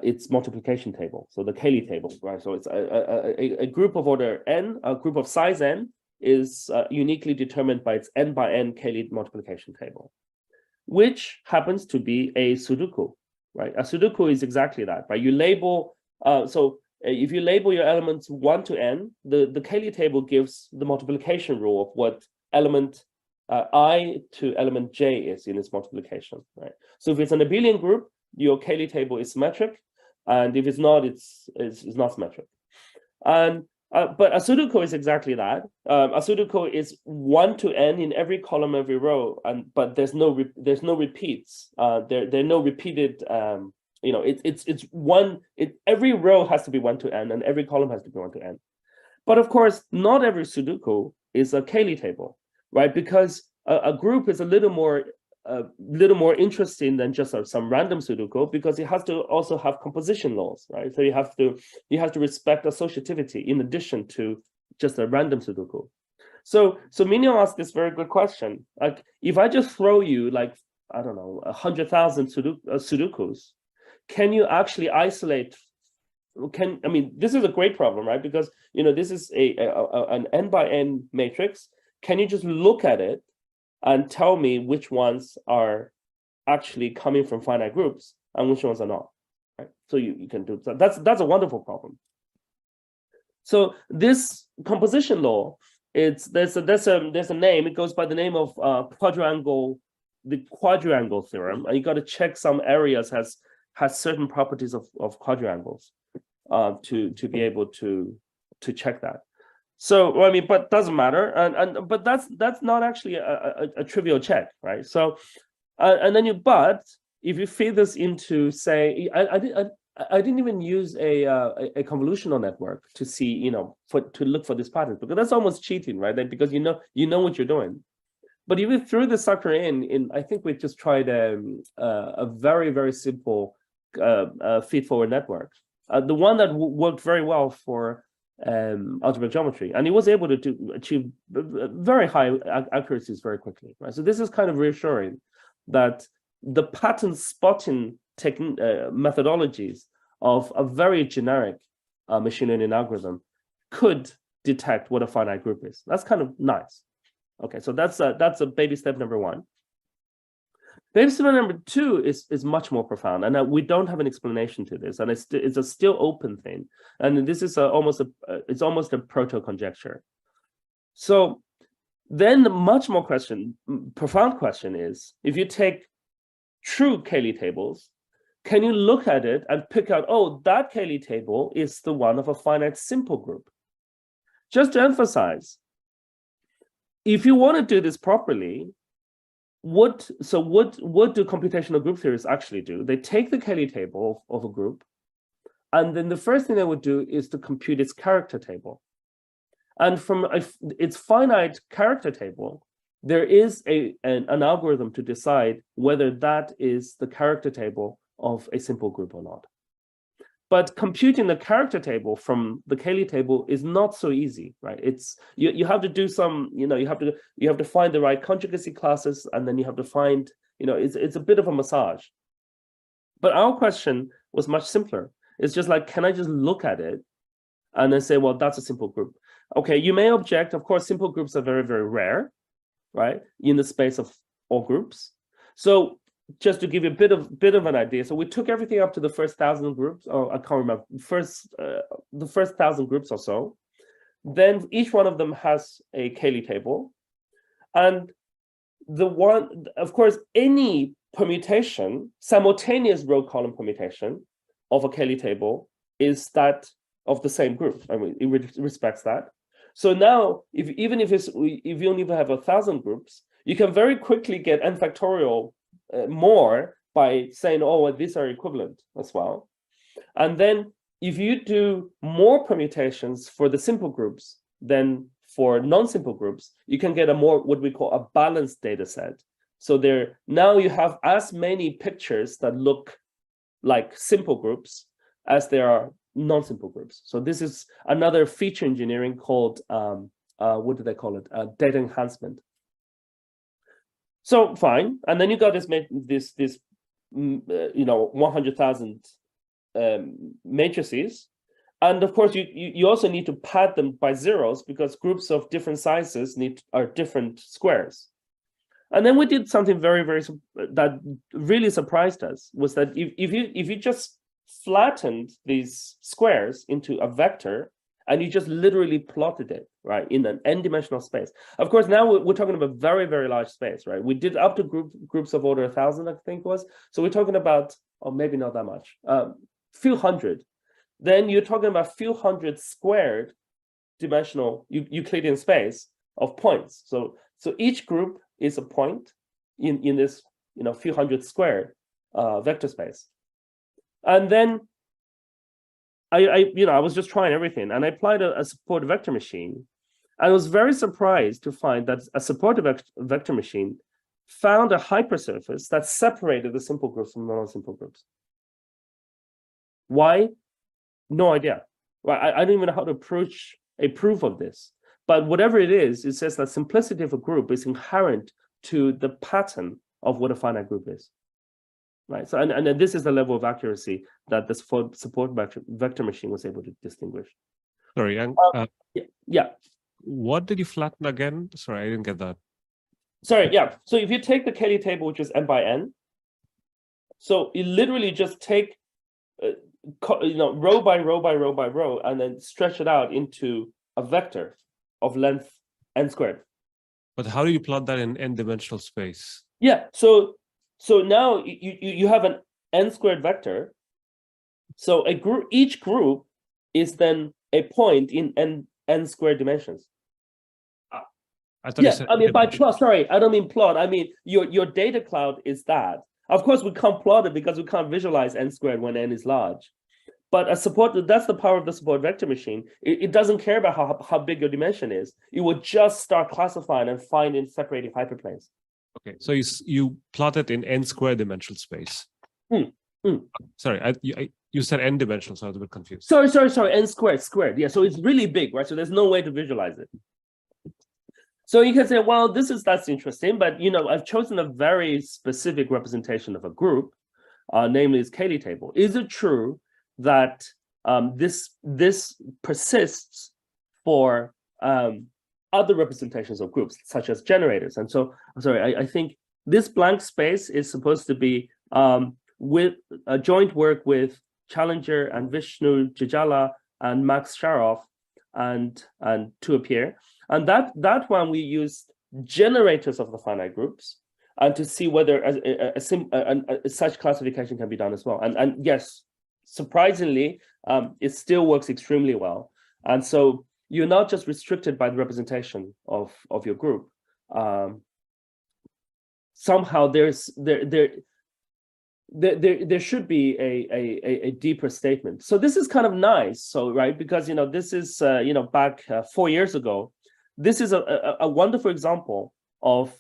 its multiplication table, so the Cayley table, right? So it's a group of order n, a group of size n, is uniquely determined by its n by n Cayley multiplication table, which happens to be a Sudoku, right? A Sudoku is exactly that, right? You label, if you label your elements 1 to n, the Cayley table gives the multiplication rule of what element I to element j is in its multiplication, right? So if it's an abelian group, your Cayley table is symmetric, and if it's not, it's not symmetric. And but a Sudoku is exactly that. A Sudoku is 1 to n in every column, every row, but there's no repeats. There are no repeated. It's one. Every row has to be 1 to n, and every column has to be 1 to n. But of course, not every Sudoku is a Cayley table, right? Because a group is a little more interesting than just some random Sudoku, because it has to also have composition laws, right? So you have to respect associativity in addition to just a random Sudoku. So Min-Young asked this very good question. Like, if I just throw you, like, I don't know, 100,000 Sudokus, can you actually isolate? This is a great problem, right? Because this is an n by n matrix. Can you just look at it and tell me which ones are actually coming from finite groups and which ones are not, right? So you can do that. That's a wonderful problem. So this composition law, there's a name. It goes by the name of the quadrangle theorem, and you got to check some areas has certain properties of quadrangles to be able to check that. So but doesn't matter, but that's not actually a trivial check, right? So but if you feed this into, say, I didn't even use a convolutional network to see, to look for this pattern, because that's almost cheating, right? Because you know what you're doing. But if you threw the sucker in, I think we just tried a very, very simple feed-forward network, the one that worked very well for algebraic geometry, and it was able to achieve very high accuracies very quickly, right? So this is kind of reassuring that the pattern spotting methodologies of a very generic machine learning algorithm could detect what a finite group is. That's kind of nice. Okay, so that's a baby step number one. Baby step number two is much more profound, and we don't have an explanation to this, and it's a still open thing, and this is almost a proto conjecture. So then the much more profound question is, if you take true Cayley tables, can you look at it and pick out, oh, that Cayley table is the one of a finite simple group? Just to emphasize, if you want to do this properly, what do computational group theorists actually do? They take the Cayley table of a group, and then the first thing they would do is to compute its character table. And from its finite character table, there is an algorithm to decide whether that is the character table of a simple group or not. But computing the character table from the Cayley table is not so easy, right? It's you have to do some, you have to find the right conjugacy classes, and then you have to find, it's a bit of a massage. But our question was much simpler. It's just like, can I just look at it and then say, well, that's a simple group? Okay, you may object. Of course, simple groups are very, very rare, right, in the space of all groups. So just to give you a bit of an idea, so we took everything up to the first 1,000 groups, or I can't remember, the first 1,000 groups or so. Then each one of them has a Cayley table, and of course, any permutation, simultaneous row column permutation of a Cayley table is that of the same group. I mean, it respects that. So now, if you only have 1,000 groups, you can very quickly get n factorial more by saying, oh, well, these are equivalent as well. And then if you do more permutations for the simple groups than for non-simple groups, you can get a more, what we call a balanced data set. So now you have as many pictures that look like simple groups as there are non-simple groups. So this is another feature engineering called, what do they call it? Data enhancement. So fine, and then you got this 100,000 matrices, and of course you also need to pad them by zeros, because groups of different sizes are different squares. And then we did something very, very that really surprised us, was that if you just flattened these squares into a vector, and you just literally plotted it, right, in an n-dimensional space. Of course, now we're talking about very, very large space, right? We did up to groups of order 1,000, I think it was. So we're talking about, or maybe not that much, few hundred. Then you're talking about few hundred squared dimensional Euclidean space of points. So each group is a point in this, few hundred squared vector space. And then I was just trying everything, and I applied a support vector machine. I was very surprised to find that a support vector machine found a hypersurface that separated the simple groups from the non-simple groups. Why? No idea. Well, I don't even know how to approach a proof of this. But whatever it is, it says that simplicity of a group is inherent to the pattern of what a finite group is. Right. So, and then this is the level of accuracy that the support vector machine was able to distinguish. Sorry, Yang. Yeah. What did you flatten again? Sorry, I didn't get that. Sorry, yeah. So if you take the Cayley table, which is n by n, so you literally just take, row by row by row by row, and then stretch it out into a vector of length n squared. But how do you plot that in n-dimensional space? Yeah. So now you have an n squared vector. So each group is then a point in n squared dimensions. I thought you said by plot, sorry, I don't mean plot. I mean your data cloud is that. Of course, we can't plot it because we can't visualize n squared when n is large. But that's the power of the support vector machine. It doesn't care about how big your dimension is. It will just start classifying and finding separating hyperplanes. Okay, so you plot it in n squared dimensional space. Sorry, you said n dimensional, so I was a bit confused. Sorry, n squared. Yeah, so it's really big, right? So there's no way to visualize it. So you can say, well, that's interesting, but I've chosen a very specific representation of a group, namely its Cayley table. Is it true that this persists for other representations of groups, such as generators. And so, I'm sorry, I think this blank space is supposed to be with a joint work with Challenger and Vishnu Jijala and Max Sharoff and to appear. And that one we used generators of the finite groups and to see whether such classification can be done as well. And yes, surprisingly, it still works extremely well. And so you're not just restricted by the representation of your group. Somehow there should be a deeper statement. So this is kind of nice. So right, because this is back 4 years ago. This is a wonderful example of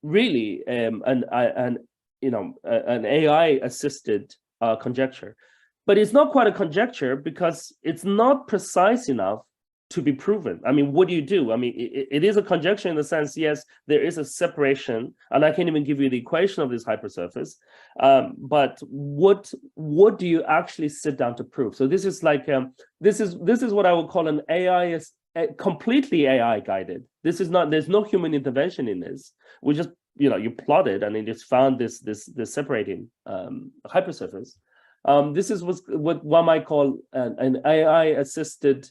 really an AI assisted conjecture. But it's not quite a conjecture because it's not precise enough to be proven. I mean, what do you do? I mean, it is a conjecture in the sense, yes, there is a separation, and I can't even give you the equation of this hypersurface. But what do you actually sit down to prove? So this is like this is what I would call an AI completely AI guided. This is not. There's no human intervention in this. We just you plot it and it just found this separating hypersurface. This is what one might call an AI-assisted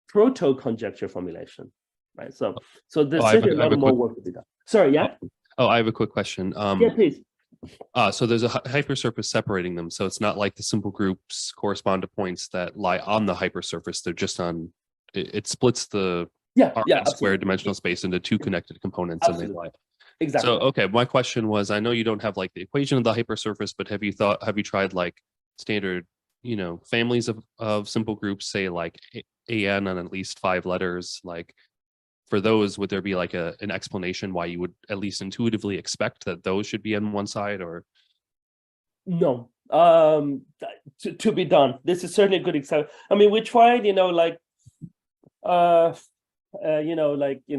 proto-conjecture formulation, right? So there's certainly a lot more work to be done. Sorry, yeah? Oh, I have a quick question. Yeah, please. So there's a hypersurface separating them. So it's not like the simple groups correspond to points that lie on the hypersurface. They're just on, it splits the square dimensional space into two connected components. Absolutely. And they lie. Exactly. So, okay, my question was, I know you don't have like the equation of the hypersurface, but have you tried like standard, families of simple groups, say like AN and at least 5 letters, like for those, would there be like an explanation why you would at least intuitively expect that those should be on one side or? No, to be done. This is certainly a good example. I mean, we tried,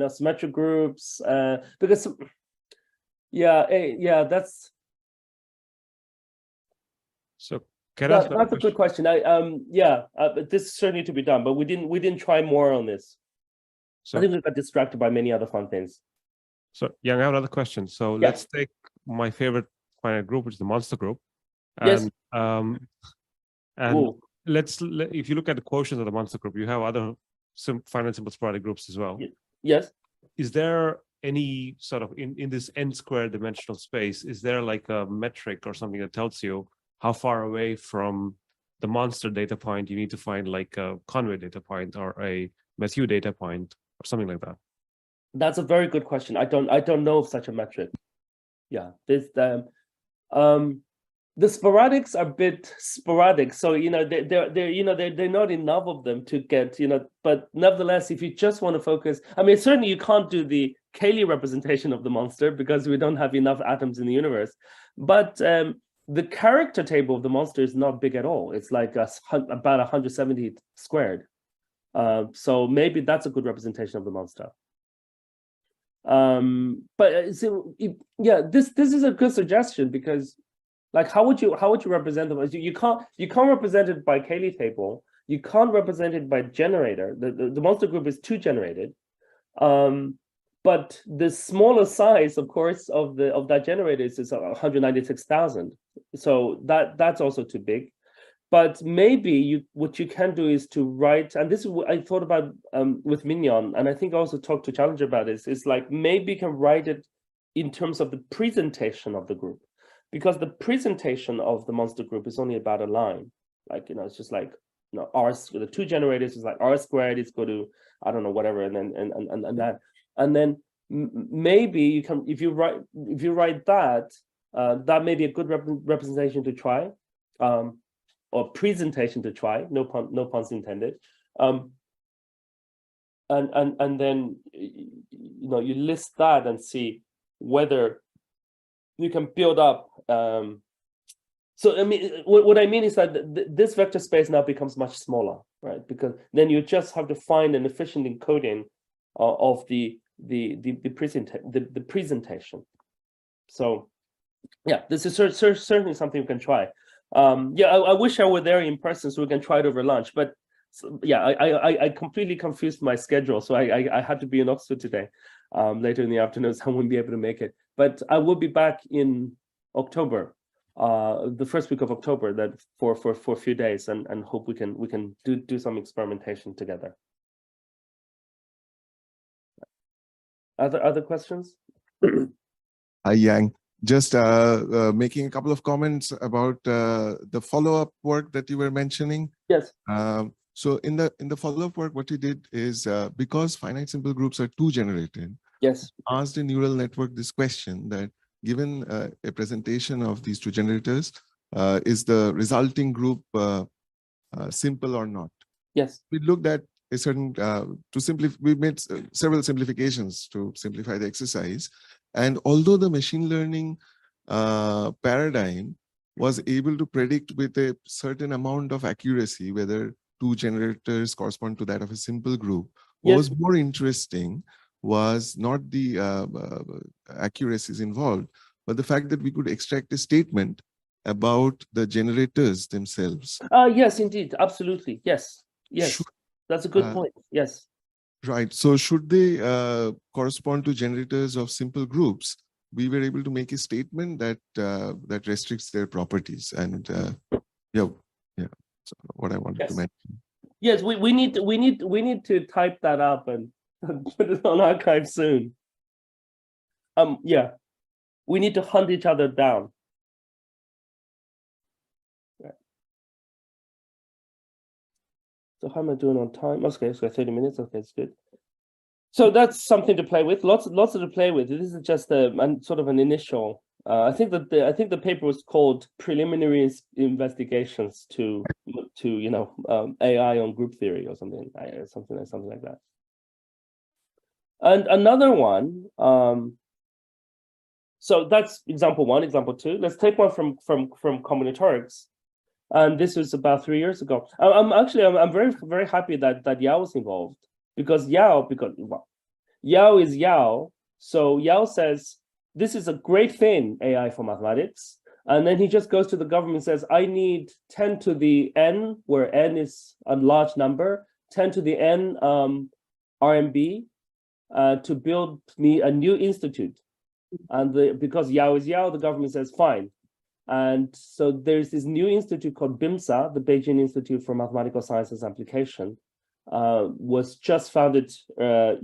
symmetric groups, because that's. So can I ask that's a good question. This is certainly to be done, but we didn't try more on this. So, I think we got distracted by many other fun things. So Yang, I have another question. So let's take my favorite finite group, which is the monster group. And, if you look at the quotients of the monster group, you have other finite simple sporadic groups as well. Yes. Is there any sort of in this n squared dimensional space, is there like a metric or something that tells you how far away from the monster data point you need to find like a Conway data point or a Matthew data point or something like that? That's a very good question. I don't know of such a metric. Yeah, this the sporadics are a bit sporadic, so they're not enough of them to get But nevertheless, if you just want to focus, I mean, certainly you can't do the Cayley representation of the monster because we don't have enough atoms in the universe. But the character table of the monster is not big at all. It's like about 170 squared. So maybe that's a good representation of the monster. This is a good suggestion because, like, how would you represent them? You can't represent it by Cayley table. You can't represent it by generator. The monster group is 2 generated. But the smaller size, of course, of that generator is 196,000. So that's also too big. But maybe what you can do is to write, and this is what I thought about with Mignon, and I think I also talked to Challenger about this, is like maybe you can write it in terms of the presentation of the group, because the presentation of the monster group is only about a line. Like, it's just like, R, the 2 generators is like R squared is equal to, I don't know, whatever, and then and that. And then maybe you can, if you write that, that may be a good representation to try. Or presentation to try, no puns intended, and then you list that and see whether you can build up. So I mean, what I mean is that this vector space now becomes much smaller, right? Because then you just have to find an efficient encoding of the presentation. So yeah, this is certainly something you can try. Yeah, I wish I were there in person so we can try it over lunch. But yeah, I completely confused my schedule, so I had to be in Oxford today, later in the afternoon, so I wouldn't be able to make it. But I will be back in October, the first week of October, that for a few days, and hope we can do some experimentation together. Other questions? Hi, Yang. Just making a couple of comments about the follow-up work that you were mentioning. Yes. So in the follow-up work, what you did is because finite simple groups are two generated, Yes. asked a neural network this question that given a presentation of these two generators, is the resulting group simple or not? Yes. We looked at a certain, we made several simplifications to simplify the exercise. And although the machine learning paradigm was able to predict with a certain amount of accuracy whether two generators correspond to that of a simple group, what was more interesting was not the accuracies involved, but the fact that we could extract a statement about the generators themselves. Yes, indeed. Absolutely. Yes. Yes. That's a good point. Yes. Right. So should they correspond to generators of simple groups, we were able to make a statement that that restricts their properties. And yeah, so what I wanted to mention. Yes, we need to type that up and put it on archive soon. Yeah, we need to hunt each other down. Right. So how am I doing on time? Okay, so 30 minutes. Okay, it's good. So that's something to play with. Lots to play with. This is just a sort of an initial. I think the paper was called Preliminary Investigations to AI on Group Theory or something like that. And another one. So that's example one. Example two. Let's take one from combinatorics. And this was about 3 years ago. I'm very happy that Yao was involved, because Yao is Yao. So Yao says, this is a great thing, AI for mathematics. And then he just goes to the government and says, I need 10 to the n, where n is a large number, 10 to the n RMB to build me a new institute. And because Yao is Yao, the government says, fine. And so there's this new institute called BIMSA, the Beijing Institute for Mathematical Sciences Application, was just founded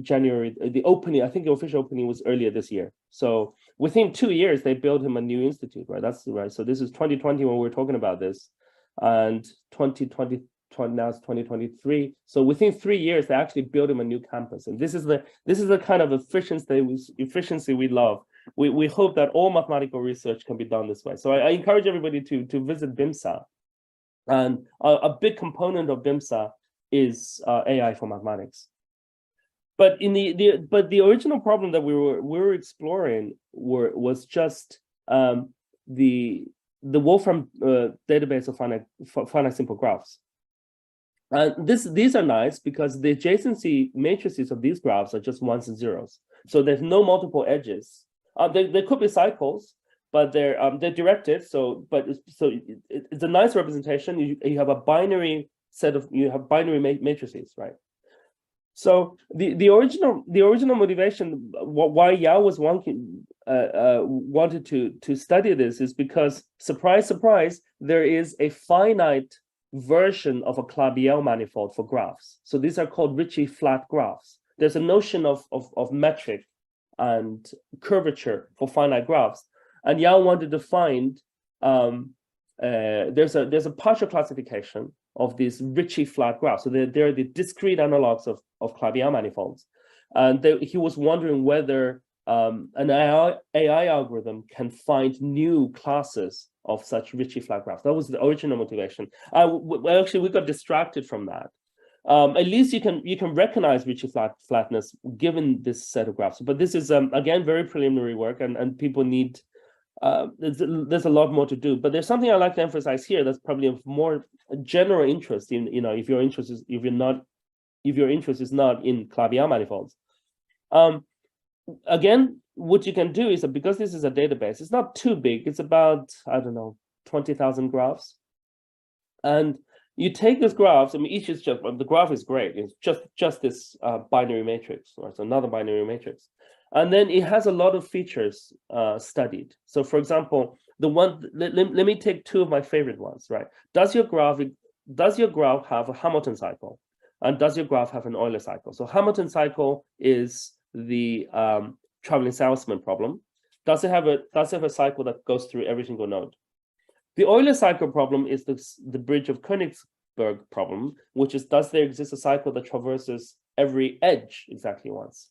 January. The opening, I think the official opening was earlier this year. So within 2 years, they built him a new institute, right? That's right. So this is 2020 when we're talking about this, and 2020 now it's 2023. So within 3 years, they actually built him a new campus, and this is the kind of efficiency we love. We hope that all mathematical research can be done this way. So I encourage everybody to visit BIMSA, and a big component of BIMSA is AI for mathematics. But in the original problem that we were exploring was just the Wolfram database of finite simple graphs. And these are nice because the adjacency matrices of these graphs are just ones and zeros. So there's no multiple edges. There could be cycles, but they're directed. So it's a nice representation. You have a binary set of matrices, right? So the original motivation why Yao was wanted to study this is because, surprise, surprise, there is a finite version of a Claviel manifold for graphs. So these are called Ricci flat graphs. There's a notion of metric and curvature for finite graphs, and Yao wanted to find there's a partial classification of these Ricci flat graphs. So they're the discrete analogs of Claviel manifolds, and he was wondering whether an AI algorithm can find new classes of such Ricci flat graphs. That was the original motivation. Actually, we got distracted from that. At least you can recognize Ricci flatness given this set of graphs. But this is again very preliminary work, and people need. There's a lot more to do. But there's something I like to emphasize here that's probably of more general interest in if your interest is not in Claviel manifolds. Again, what you can do is that because this is a database, it's not too big. It's about, I don't know, 20,000 graphs. And you take this graph, I mean, each is just, the graph is great. It's just this binary matrix, or it's another binary matrix. And then it has a lot of features studied. So for example, the one, let me take two of my favorite ones, right? Does your graph have a Hamilton cycle? And does your graph have an Euler cycle? So Hamilton cycle is the traveling salesman problem. Does it have a cycle that goes through every single node? The Euler cycle problem is the bridge of Königsberg problem, which is, does there exist a cycle that traverses every edge exactly once?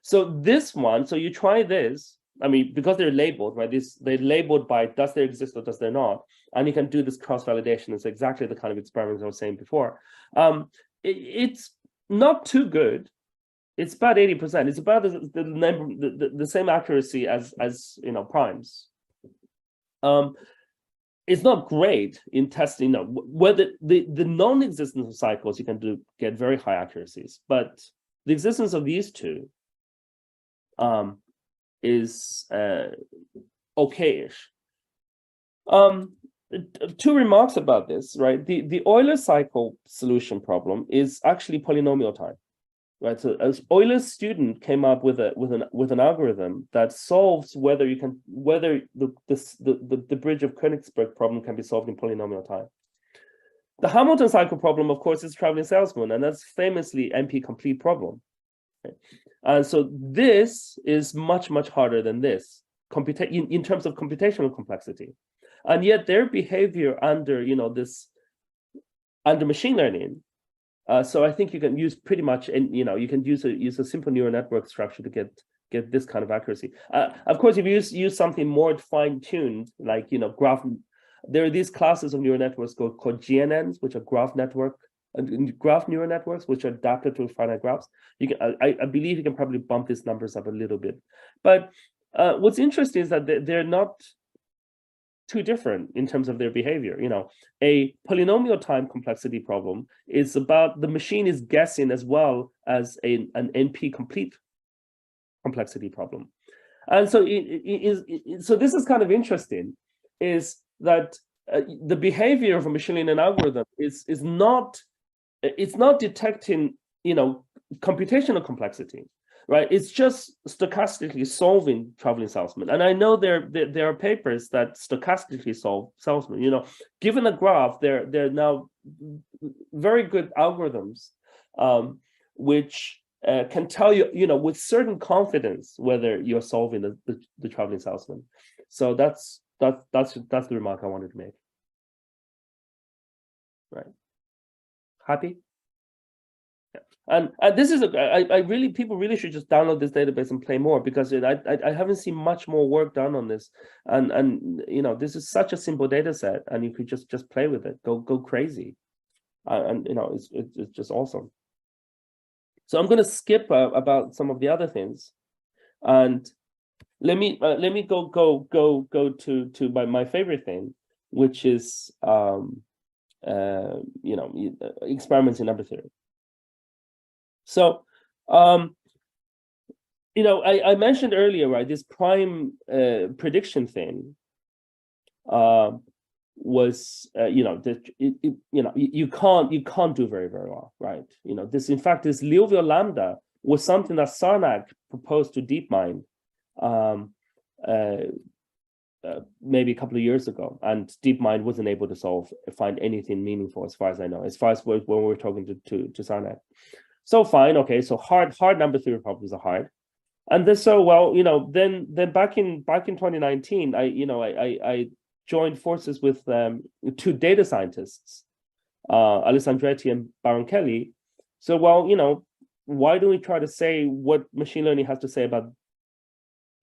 So this one, so you try this, I mean, because they're labeled, right? They're labeled by does there exist or does there not? And you can do this cross-validation. It's exactly the kind of experiments I was saying before. It's not too good. It's about 80%. It's about the same accuracy as primes. It's not great in testing. Whether the non-existence of cycles, you can get very high accuracies, but the existence of these two is okay-ish. Two remarks about this, right? The Euler cycle solution problem is actually polynomial time, right? So as Euler's student came up with an algorithm that solves whether the bridge of Königsberg problem can be solved in polynomial time. The Hamilton cycle problem, of course, is traveling salesman, and that's famously NP complete problem. Okay? And so this is much harder than this in terms of computational complexity. And yet their behavior under under machine learning. So I think you can use pretty much, and you can use a simple neural network structure to get this kind of accuracy. Of course, if you use something more fine-tuned, like graph, there are these classes of neural networks called GNNs, which are graph neural networks, which are adapted to finite graphs. You can, I believe, you can probably bump these numbers up a little bit. But what's interesting is that they're not too different in terms of their behavior. A polynomial time complexity problem is about the machine is guessing as well as an NP complete complexity problem. And so so this is kind of interesting, is that the behavior of a machine learning algorithm is not detecting computational complexity. Right, it's just stochastically solving traveling salesman, and I know there are papers that stochastically solve salesman. Given a graph, they're now very good algorithms, which can tell you, with certain confidence whether you're solving the traveling salesman. So that's the remark I wanted to make. Right, happy. And this is people really should just download this database and play more, because I haven't seen much more work done on this, and this is such a simple data set, and you could just play with it, go crazy, and it's just awesome. So I'm going to skip about some of the other things, and let me go to my favorite thing, which is experiments in number theory. So, I mentioned earlier, right, this prime prediction thing was, you can't do very well, right? This, in fact, this Liouville lambda was something that Sarnak proposed to DeepMind maybe a couple of years ago, and DeepMind wasn't able to find anything meaningful, as far as I know, as far as when we were talking to Sarnak. So fine, okay. So hard number theory problems are hard, and this then back in 2019, I joined forces with two data scientists, Alessandretti and Baron Kelly. So why don't we try to say what machine learning has to say about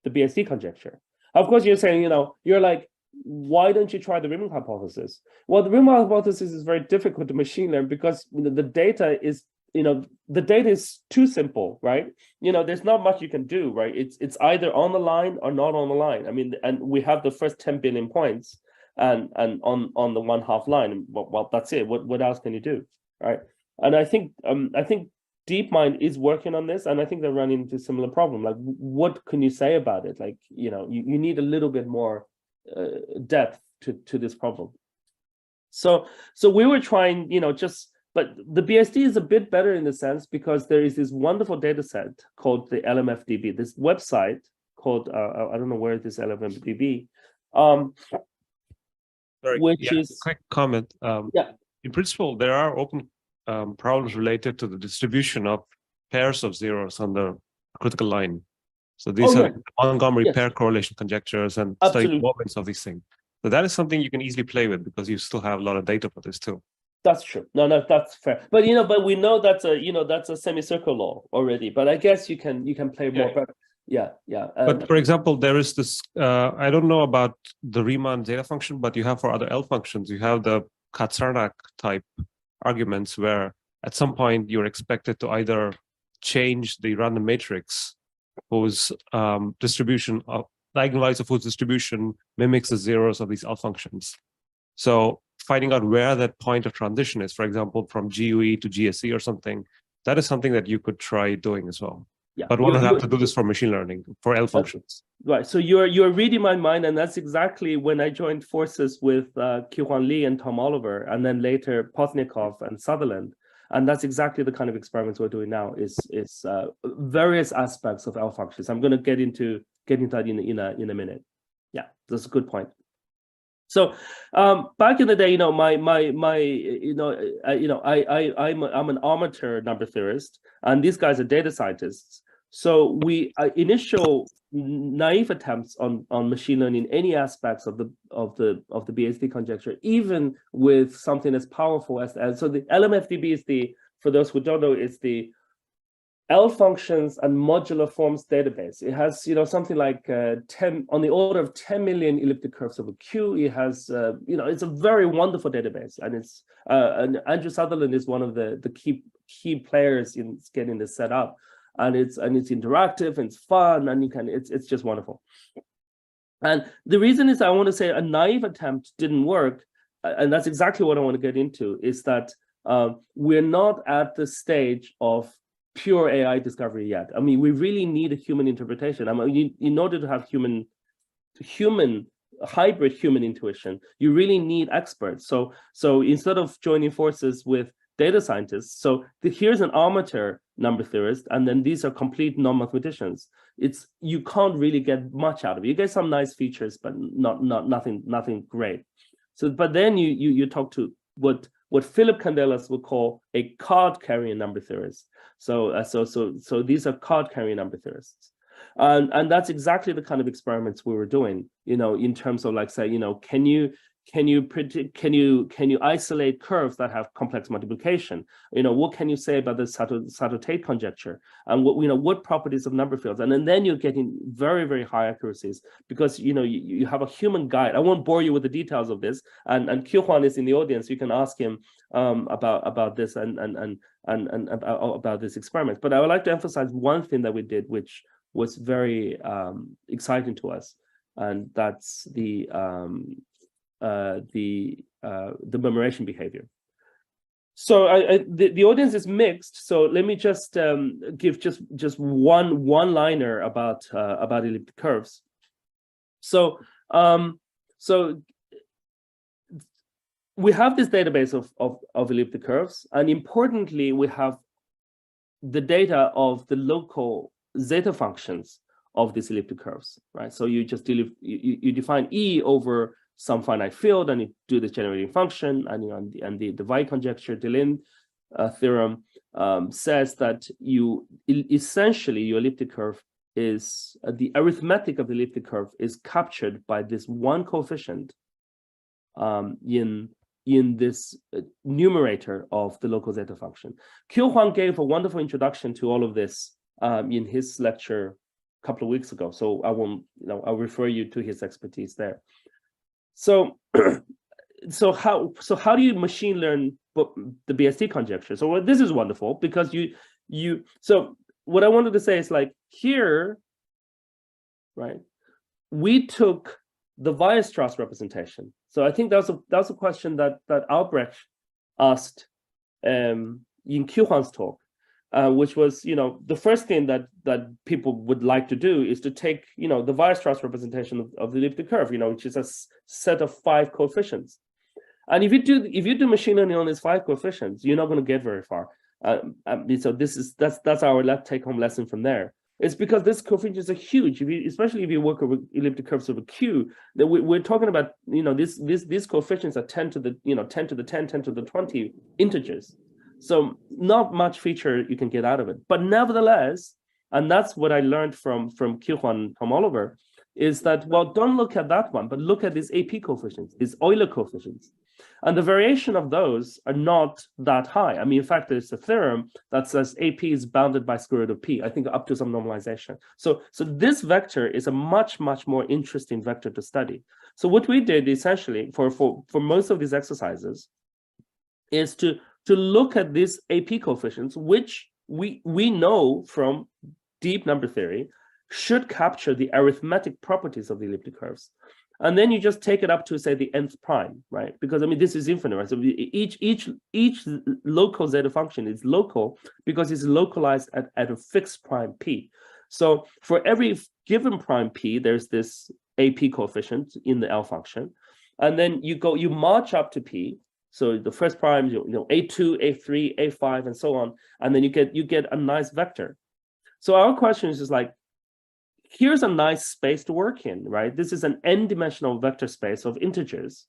the BSD conjecture? Of course, you're saying you're like, why don't you try the Riemann hypothesis? Well, the Riemann hypothesis is very difficult to machine learn because the data is. The data is too simple, right? There's not much you can do, right? It's either on the line or not on the line. I mean, and we have the first 10 billion points, and on the 1/2 line. Well, that's it. What else can you do, right? And I think DeepMind is working on this, and I think they're running into a similar problem. Like, what can you say about it? Like, you need a little bit more depth to this problem. So we were trying, but the BSD is a bit better in the sense because there is this wonderful data set called the LMFDB, this website called, I don't know where this LMFDB, Sorry, which is, quick comment. yeah. In principle, there are open problems related to the distribution of pairs of zeros on the critical line. So these are Montgomery pair correlation conjectures and study moments of these things. So that is something you can easily play with because you still have a lot of data for this too. That's true. No, that's fair. But but we know that's a semicircle law already. But I guess you can play more. But yeah. But for example, there is this. I don't know about the Riemann zeta function, but you have for other L functions, you have the Kaczmarek type arguments where at some point you're expected to either change the random matrix whose distribution of eigenvalues of whose distribution mimics the zeros of these L functions. So finding out where that point of transition is, for example, from GUE to GSE or something, that is something that you could try doing as well. Yeah. But one would have to do this for machine learning, for L functions. Right. So you're reading my mind, and that's exactly when I joined forces with Qiuhuan Li and Tom Oliver, and then later Poznikov and Sutherland. And that's exactly the kind of experiments we're doing now. Is various aspects of L functions. I'm going to get into that in a minute. Yeah, that's a good point. So back in the day, I'm an amateur number theorist, and these guys are data scientists. So we initial naive attempts on machine learning any aspects of the BSD conjecture, even with something as powerful as so the LMFDB is for those who don't know, is the L functions and modular forms database. It has something like 10 on the order of 10 million elliptic curves over Q. It has it's a very wonderful database, and it's and Andrew Sutherland is one of the key players in getting this set up, and it's interactive and it's fun, and it's just wonderful. And the reason is I want to say a naive attempt didn't work, and that's exactly what I want to get into, is that we're not at the stage of pure AI discovery yet. I mean, we really need a human interpretation. I mean, in order to have hybrid human intuition, you really need experts. So instead of joining forces with data scientists, so here's an amateur number theorist, and then these are complete non-mathematicians. You can't really get much out of it. You get some nice features, but nothing great. So, but then you talk to what Philip Candelas would call a card-carrying number theorist. So these are card-carrying number theorists, and that's exactly the kind of experiments we were doing. In terms of like say, can you isolate curves that have complex multiplication? What can you say about the Sato-Tate conjecture, and what properties of number fields? And then you're getting very, very high accuracies because you have a human guide. I won't bore you with the details of this, and Qiuhuan is in the audience. You can ask him about this and about this experiment. But I would like to emphasize one thing that we did, which was very exciting to us, and that's the memorization behavior. So the audience is mixed. So let me just give just one liner about elliptic curves. So we have this database of elliptic curves, and importantly, we have the data of the local zeta functions of these elliptic curves, right? So you just you define E over some finite field, and you do the generating function, and the Weil conjecture, Deligne theorem says that essentially your elliptic curve is the arithmetic of the elliptic curve is captured by this one coefficient in this numerator of the local zeta function. Qiuhuan gave a wonderful introduction to all of this in his lecture a couple of weeks ago. So I won't, I'll refer you to his expertise there. So how do you machine learn the BSD conjecture? So this is wonderful because so what I wanted to say is like here, right? We took the Weierstrass representation. So I think that's a question that Albrecht asked in Qiuhuan's talk, which was the first thing that people would like to do is to take the Weierstrass representation of the elliptic curve, which is a set of 5 coefficients, And if you do machine learning on these 5 coefficients, you're not going to get very far. So that's our take-home lesson from there. It's because this coefficients are huge. Especially if you work with elliptic curves over Q, that we're talking about, these coefficients are 10 to the 10 to the 10, 10 to the 20 integers. So not much feature you can get out of it. But nevertheless, and that's what I learned from Q1, from Oliver, is that, well, don't look at that one, but look at these AP coefficients, these Euler coefficients. And the variation of those are not that high. I mean, in fact, there's a theorem that says AP is bounded by square root of P, I think up to some normalization. So this vector is a much, much more interesting vector to study. So what we did essentially for most of these exercises is to look at these AP coefficients, which we know from deep number theory should capture the arithmetic properties of the elliptic curves. And then you just take it up to, say, the nth prime, right? Because, I mean, this is infinite, right? So each local zeta function is local because it's localized at a fixed prime p. So for every given prime p, there's this AP coefficient in the L function. And then you march up to p. So the first prime, A2, A3, A5, and so on. And then you get a nice vector. So our question is just like, here's a nice space to work in, right? This is an n-dimensional vector space of integers.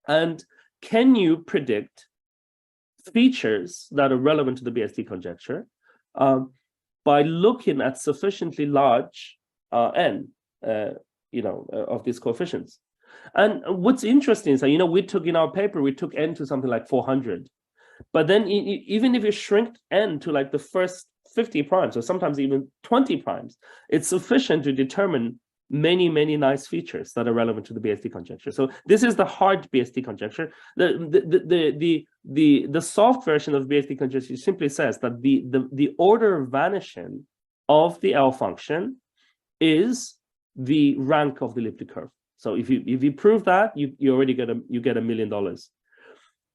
And can you predict features that are relevant to the BSD conjecture by looking at sufficiently large n, of these coefficients? And what's interesting is that, we took in our paper, we took n to something like 400. But then even if you shrink n to like the first 50 primes, or sometimes even 20 primes, it's sufficient to determine many, many nice features that are relevant to the BSD conjecture. So this is the hard BSD conjecture. The soft version of BSD conjecture simply says that the order of vanishing of the L function is the rank of the elliptic curve. So if you prove that, you already get $1 million.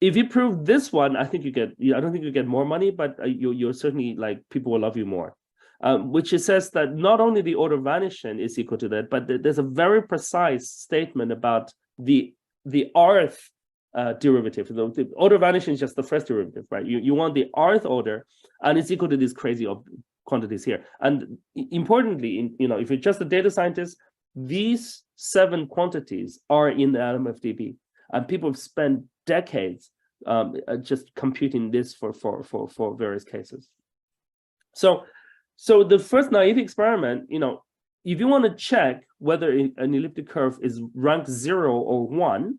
If you prove this one, I think I don't think you get more money, but you're certainly, like, people will love you more. Which it says that not only the order of vanishing is equal to that, but there's a very precise statement about the rth derivative. The order of vanishing is just the first derivative, right? You want the rth order, and it's equal to these crazy quantities here. And importantly, if you're just a data scientist, these 7 quantities are in the LMFDB, and people have spent decades just computing this for various cases. So the first naive experiment, if you want to check whether an elliptic curve is rank 0 or 1,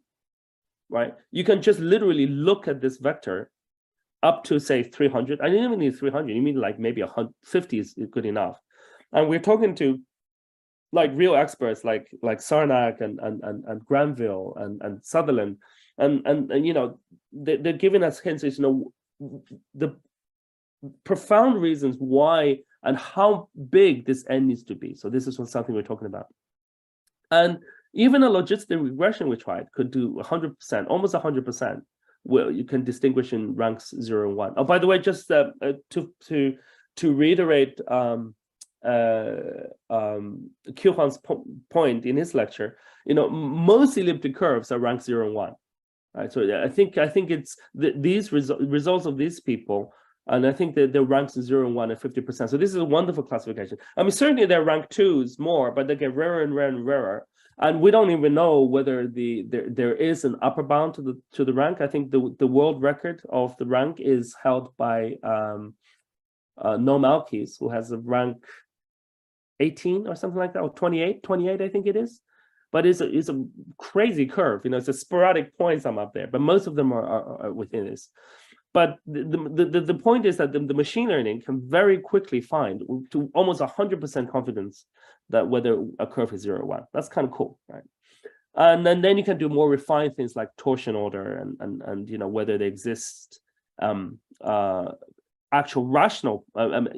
right, you can just literally look at this vector up to, say, 300. I didn't even need 300. You mean like maybe 150 is good enough. And we're talking to like real experts like Sarnak and Granville and Sutherland. And they're giving us hints, the profound reasons why and how big this n needs to be. So this is something we're talking about. And even a logistic regression we tried could do 100%, almost 100%. Well, you can distinguish in ranks 0 and 1. Oh, by the way, just to reiterate Q-Han's point in his lecture, most elliptic curves are rank 0 and 1. Right, so I think it's these results of these people, and I think that their ranks 0 and 1 at 50%. So this is a wonderful classification. I mean, certainly their rank 2s more, but they get rarer and rarer and rarer. And we don't even know whether there is an upper bound to the rank. I think the world record of the rank is held by Noam Alkes, who has a rank 18 or something like that, or 28 I think it is. But it's a crazy curve, it's a sporadic points I'm up there, but most of them are within this. But the point is that the machine learning can very quickly find to almost 100% confidence that whether a curve is 0 or 1. That's kind of cool, right? And then you can do more refined things like torsion order and whether they exist actual rational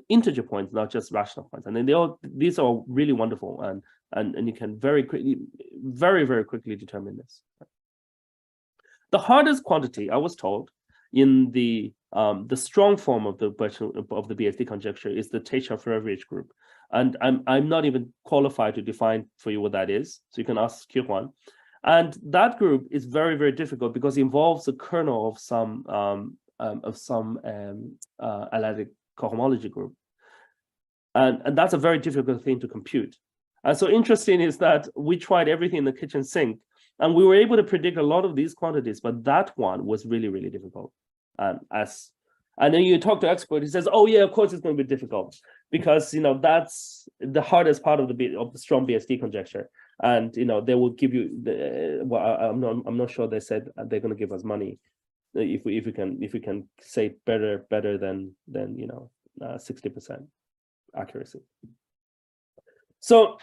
integer points, not just rational points. And then these are really wonderful, and you can very quickly determine this. The hardest quantity, I was told, in the strong form of the BSD conjecture is the Tate-Charifrevich group, and I'm not even qualified to define for you what that is. So you can ask Q1. And that group is very, very difficult because it involves the kernel of some analytic cohomology group. And that's a very difficult thing to compute. And so interesting is that we tried everything in the kitchen sink, and we were able to predict a lot of these quantities, but that one was really, really difficult. And then you talk to expert, he says, "Oh yeah, of course it's going to be difficult because that's the hardest part of the strong BSD conjecture." And they will give you I'm not sure they said they're going to give us money if we can say better than 60% accuracy. So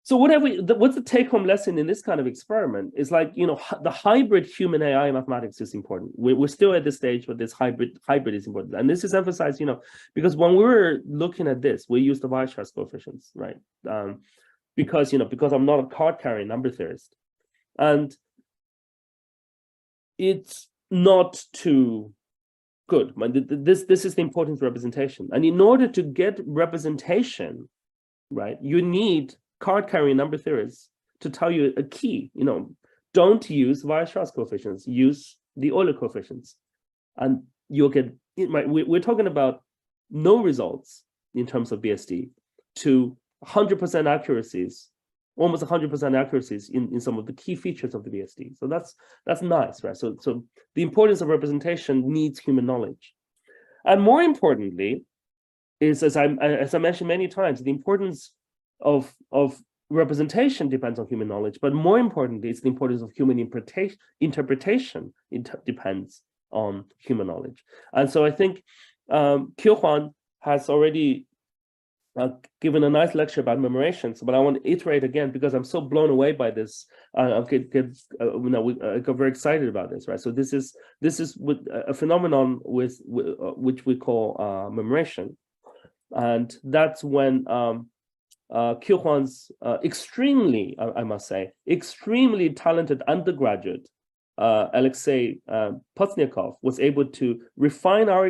what's the take-home lesson in this kind of experiment is like, the hybrid human AI mathematics is important. We're still at this stage, but this hybrid is important. And this is emphasized, because when we were looking at this, we used the Weierstrass coefficients, right? Because I'm not a card-carrying number theorist. And it's not too good. This is the importance of representation. And in order to get representation, right, you need card-carrying number theorists to tell you a key. Don't use Weierstrass coefficients. Use the Euler coefficients, and you'll get. We're talking about no results in terms of BSD to 100% accuracies, almost 100% accuracies in some of the key features of the BSD. So that's nice, right? So the importance of representation needs human knowledge, and more importantly, is as I mentioned many times, the importance of representation depends on human knowledge, but more importantly, it's the importance of human interpretation. Depends on human knowledge. And so I think Qiuhuan has already given a nice lecture about memorations, but I want to iterate again because I'm so blown away by this. I got very excited about this, right? So this is a phenomenon with which we call memoration, and that's when Qiuhuan's extremely, I must say, extremely talented undergraduate Alexei Potsniakov was able to refine our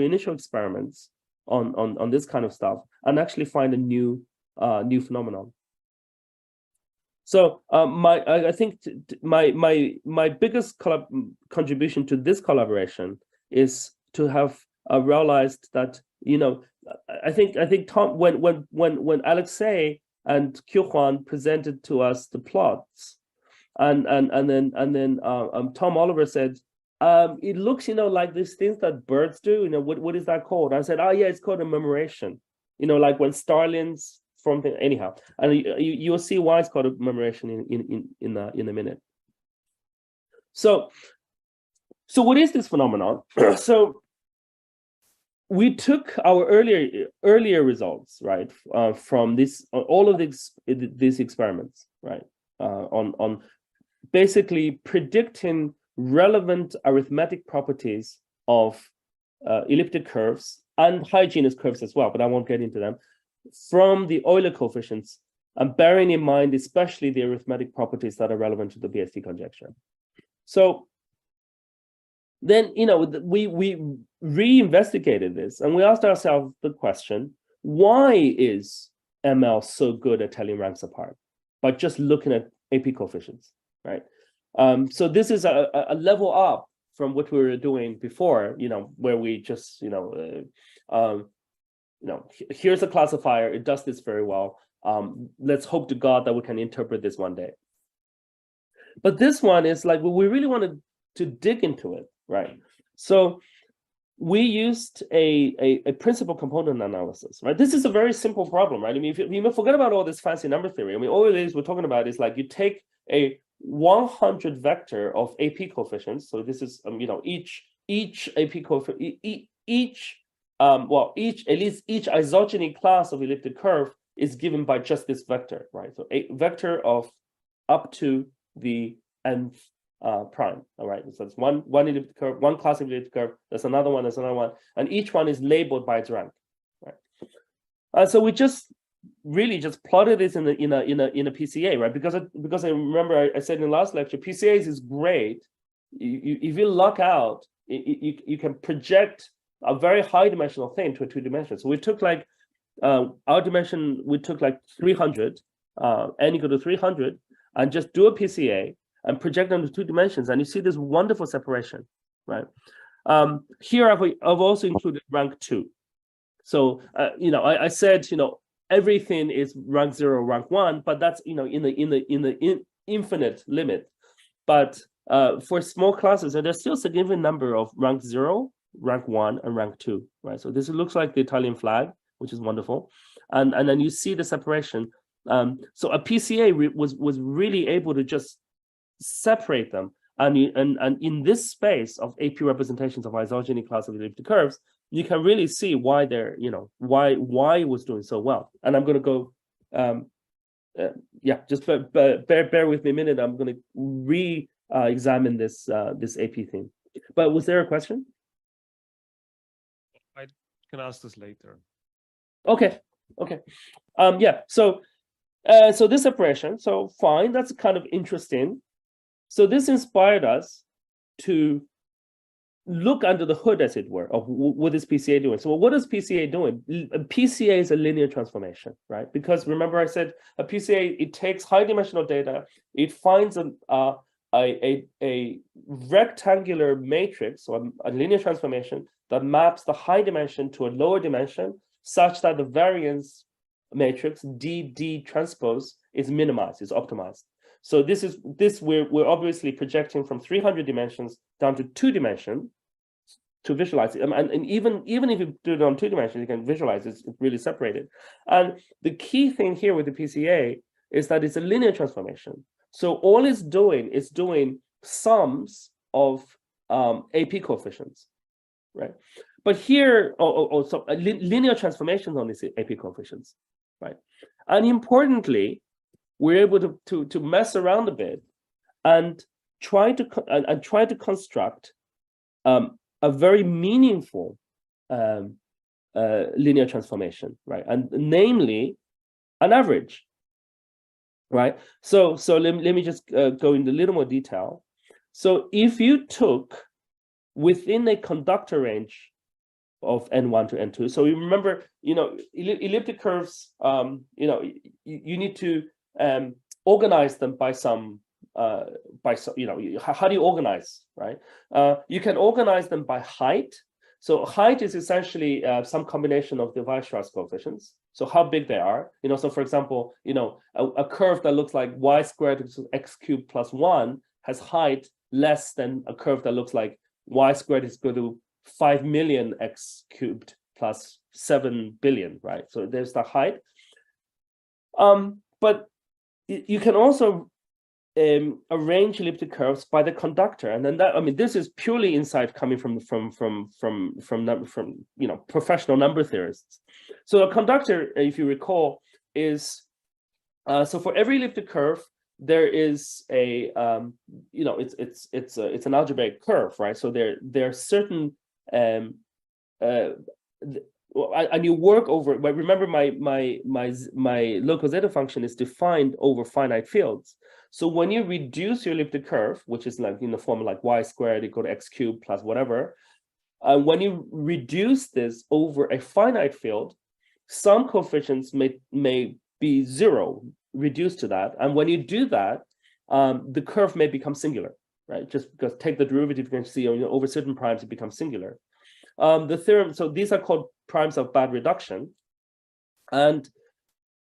initial experiments on this kind of stuff and actually find a new phenomenon. So I think my biggest contribution to this collaboration is to have realized that I think Tom, when Alexei and Qiuhuan presented to us the plots, and then Tom Oliver said, it looks like these things that birds do. What is that called? I said, oh yeah, it's called a memoration. Like when starlings form things. Anyhow, and you'll see why it's called a memoration in a minute. So what is this phenomenon? So we took our earlier results, right, from all of these experiments, right, on basically predicting relevant arithmetic properties of elliptic curves and hygienous curves as well, but I won't get into them, from the Euler coefficients, and bearing in mind especially the arithmetic properties that are relevant to the BSD conjecture. So then, we reinvestigated this, and we asked ourselves the question, why is ML so good at telling ranks apart by just looking at AP coefficients, right? So this is a level up from what we were doing before, where we just, here's a classifier, it does this very well. Let's hope to God that we can interpret this one day. But this one is like, we really wanted to dig into it, right? So we used a principal component analysis, right? This is a very simple problem, right? I mean, if you forget about all this fancy number theory, I mean, all it is we're talking about is like you take a 100 vector of AP coefficients. So this is, each AP coefficient, each isogeny class of elliptic curve is given by just this vector, right? So a vector of up to the nth prime, all right? So it's one elliptic curve, one class of elliptic curve, there's another one, and each one is labeled by its rank, right? So we really just plotted this in a PCA, right? Because I remember I said in the last lecture, PCAs is great. If you luck out, you can project a very high dimensional thing to a 2 dimensions. So we took like our dimension, we took like 300, n equal to 300, and just do a PCA and project them to 2 dimensions, and you see this wonderful separation, right? Here I've also included rank 2. So I said everything is rank 0, rank 1, but that's in the infinite limit. But for small classes, there's still a significant number of rank 0, rank 1, and rank 2, right? So this looks like the Italian flag, which is wonderful, and then you see the separation. So a PCA was really able to just separate them, and in this space of AP representations of isogeny class of elliptic curves, you can really see why they're why it was doing so well. And I'm going to go just bear with me a minute. I'm going to examine this AP theme. But was there a question? I can ask this later. Okay. So this separation, so fine, that's kind of interesting. So this inspired us to look under the hood, as it were, of what is PCA doing. So what is PCA doing? A PCA is a linear transformation, right? Because remember I said a PCA, it takes high dimensional data, it finds a rectangular matrix, or a linear transformation that maps the high dimension to a lower dimension such that the variance matrix DD transpose is minimized, is optimized. So we're obviously projecting from 300 dimensions down to 2 dimensions to visualize it. And even if you do it on 2 dimensions, you can visualize it's really separated. And the key thing here with the PCA is that it's a linear transformation. So all it's doing is doing sums of AP coefficients, right? But here, so linear transformations on these AP coefficients, right? And importantly, we're able to mess around a bit and try to construct a very meaningful linear transformation, right? And namely, an average, right? So let me just go into a little more detail. So if you took within a conductor range of N1 to N2, so you remember, elliptic curves, you need to organize them by some, how do you organize, right? You can organize them by height. So height is essentially some combination of the Weierstrass coefficients. So how big they are, so for example, a curve that looks like y squared equals x cubed plus 1 has height less than a curve that looks like y squared is equal to 5 million x cubed plus 7 billion, right? So there's the height. But you can also arrange elliptic curves by the conductor, and then this is purely insight coming from professional number theorists. So a conductor, if you recall, is so for every elliptic curve there is a it's an algebraic curve, right? So there are certain and you work over. But remember, my local zeta function is defined over finite fields. So when you reduce your elliptic curve, which is like in the form like y squared equal to x cubed plus whatever, when you reduce this over a finite field, some coefficients may be 0, reduced to that. And when you do that, the curve may become singular, right? Just because take the derivative, you can see over certain primes, it becomes singular. The theorem, so these are called primes of bad reduction. And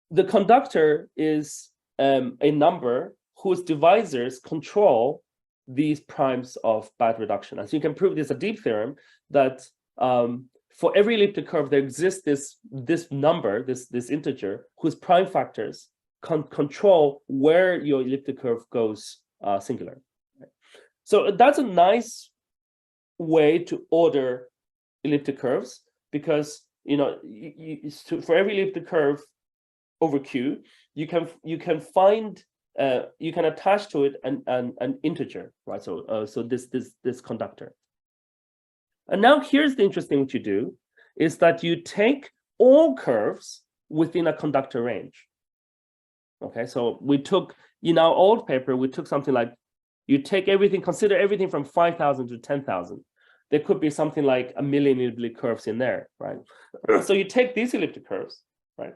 the conductor is a number whose divisors control these primes of bad reduction. And so you can prove this a deep theorem that for every elliptic curve, there exists this number, this integer, whose prime factors control where your elliptic curve goes singular. So that's a nice way to order elliptic curves, because for every elliptic curve over Q, you can find you can attach to it an integer, right? So this conductor. And now here's the interesting what you do is that you take all curves within a conductor range. Okay, so we took in our old paper, we took something like you take everything, consider everything from 5,000 to 10,000. There could be something like 1 million elliptic curves in there, right? So you take these elliptic curves, right?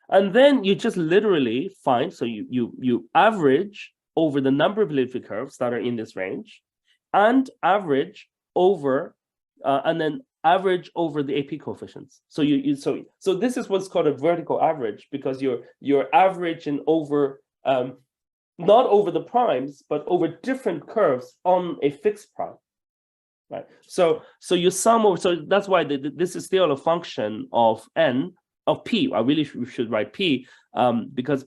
And then you just literally find, so you average over the number of elliptic curves that are in this range, and average over, and then average over the AP coefficients. So so this is what's called a vertical average, because you're averaging over not over the primes, but over different curves on a fixed prime. Right. So you sum over. So that's why this is still a function of n of p. I really should write p because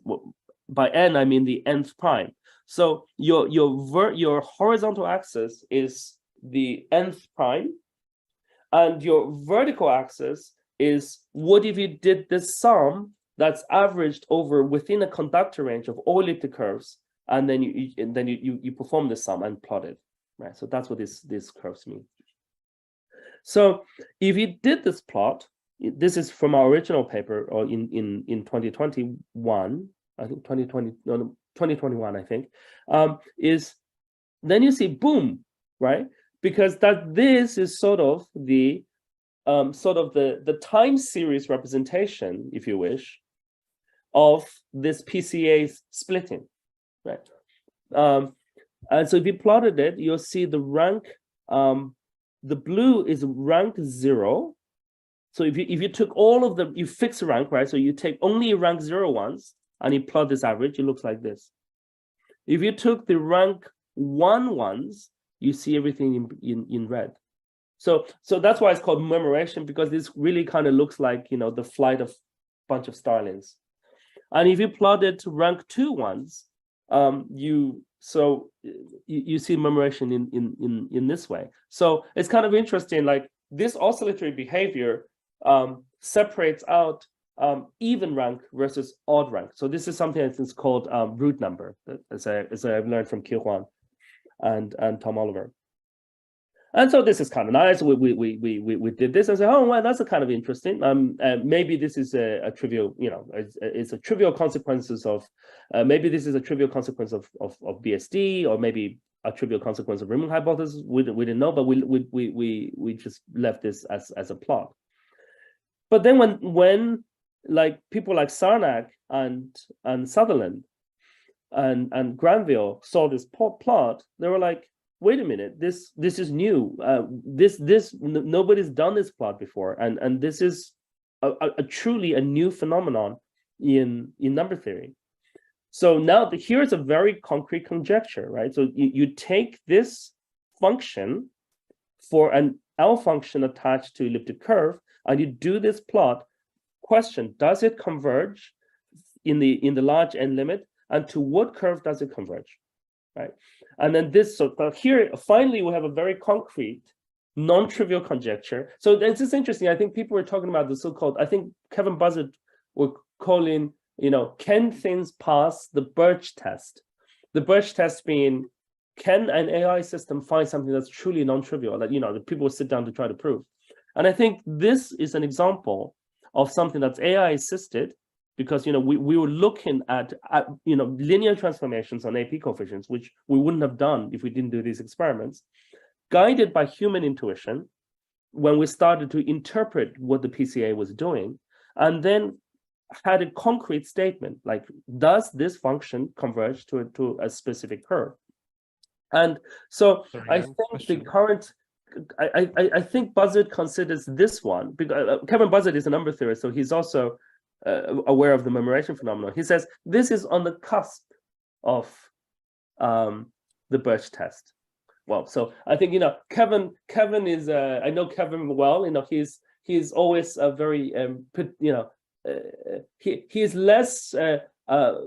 by n I mean the nth prime. So your horizontal axis is the nth prime, and your vertical axis is what if you did this sum that's averaged over within a conductor range of all elliptic curves, and then you perform the sum and plot it. Right, so that's what these curves mean. So if you did this plot, this is from our original paper, or in 2021, I think 2021, I think, is then you see boom, right? Because this is sort of the time series representation, if you wish, of this PCA splitting, right? And so if you plotted it, you'll see the rank, the blue is rank 0. So if you took all of the, you fix rank, right? So you take only rank 0 ones and you plot this average, it looks like this. If you took the rank 1 ones, you see everything in red. So that's why it's called murmuration, because this really kind of looks like, you know, the flight of a bunch of starlings. And if you plotted rank 2 ones, you see murmuration in this way. So it's kind of interesting, like this oscillatory behavior separates out even rank versus odd rank. So this is something that's called root number, as I've learned from Ki Huan and Tom Oliver. And so this is kind of nice. We did this and said, oh, well, that's a kind of interesting. Maybe this is a trivial, you know, it's a trivial consequences of, maybe this is a trivial consequence of BSD, or maybe a trivial consequence of Riemann hypothesis. We didn't know, but we just left this as a plot. But then when like people like Sarnak and Sutherland and Granville saw this plot, they were like, wait a minute, this is new. Nobody's done this plot before, and this is a truly a new phenomenon in number theory. So now here's a very concrete conjecture, right? So you take this function for an L function attached to elliptic curve, and you do this plot. Question: does it converge in the large n limit, and to what curve does it converge? Right, and then this. So here, finally, we have a very concrete, non-trivial conjecture. So this is interesting. I think people were talking about the so-called. I think Kevin Buzzard were calling, you know, can things pass the Birch test? The Birch test being, can an AI system find something that's truly non-trivial that, you know, that people will sit down to try to prove? And I think this is an example of something that's AI assisted. Because, you know, we were looking at you know, linear transformations on AP coefficients, which we wouldn't have done if we didn't do these experiments, guided by human intuition when we started to interpret what the PCA was doing, and then had a concrete statement like, does this function converge to a specific curve? And so I think the current, I think Buzzard considers this one, because Kevin Buzzard is a number theorist, so he's also aware of the murmuration phenomenon. He says this is on the cusp of the Birch test. Well, so I think, you know, Kevin is I know Kevin well. You know, he's always a very you know, he's less well,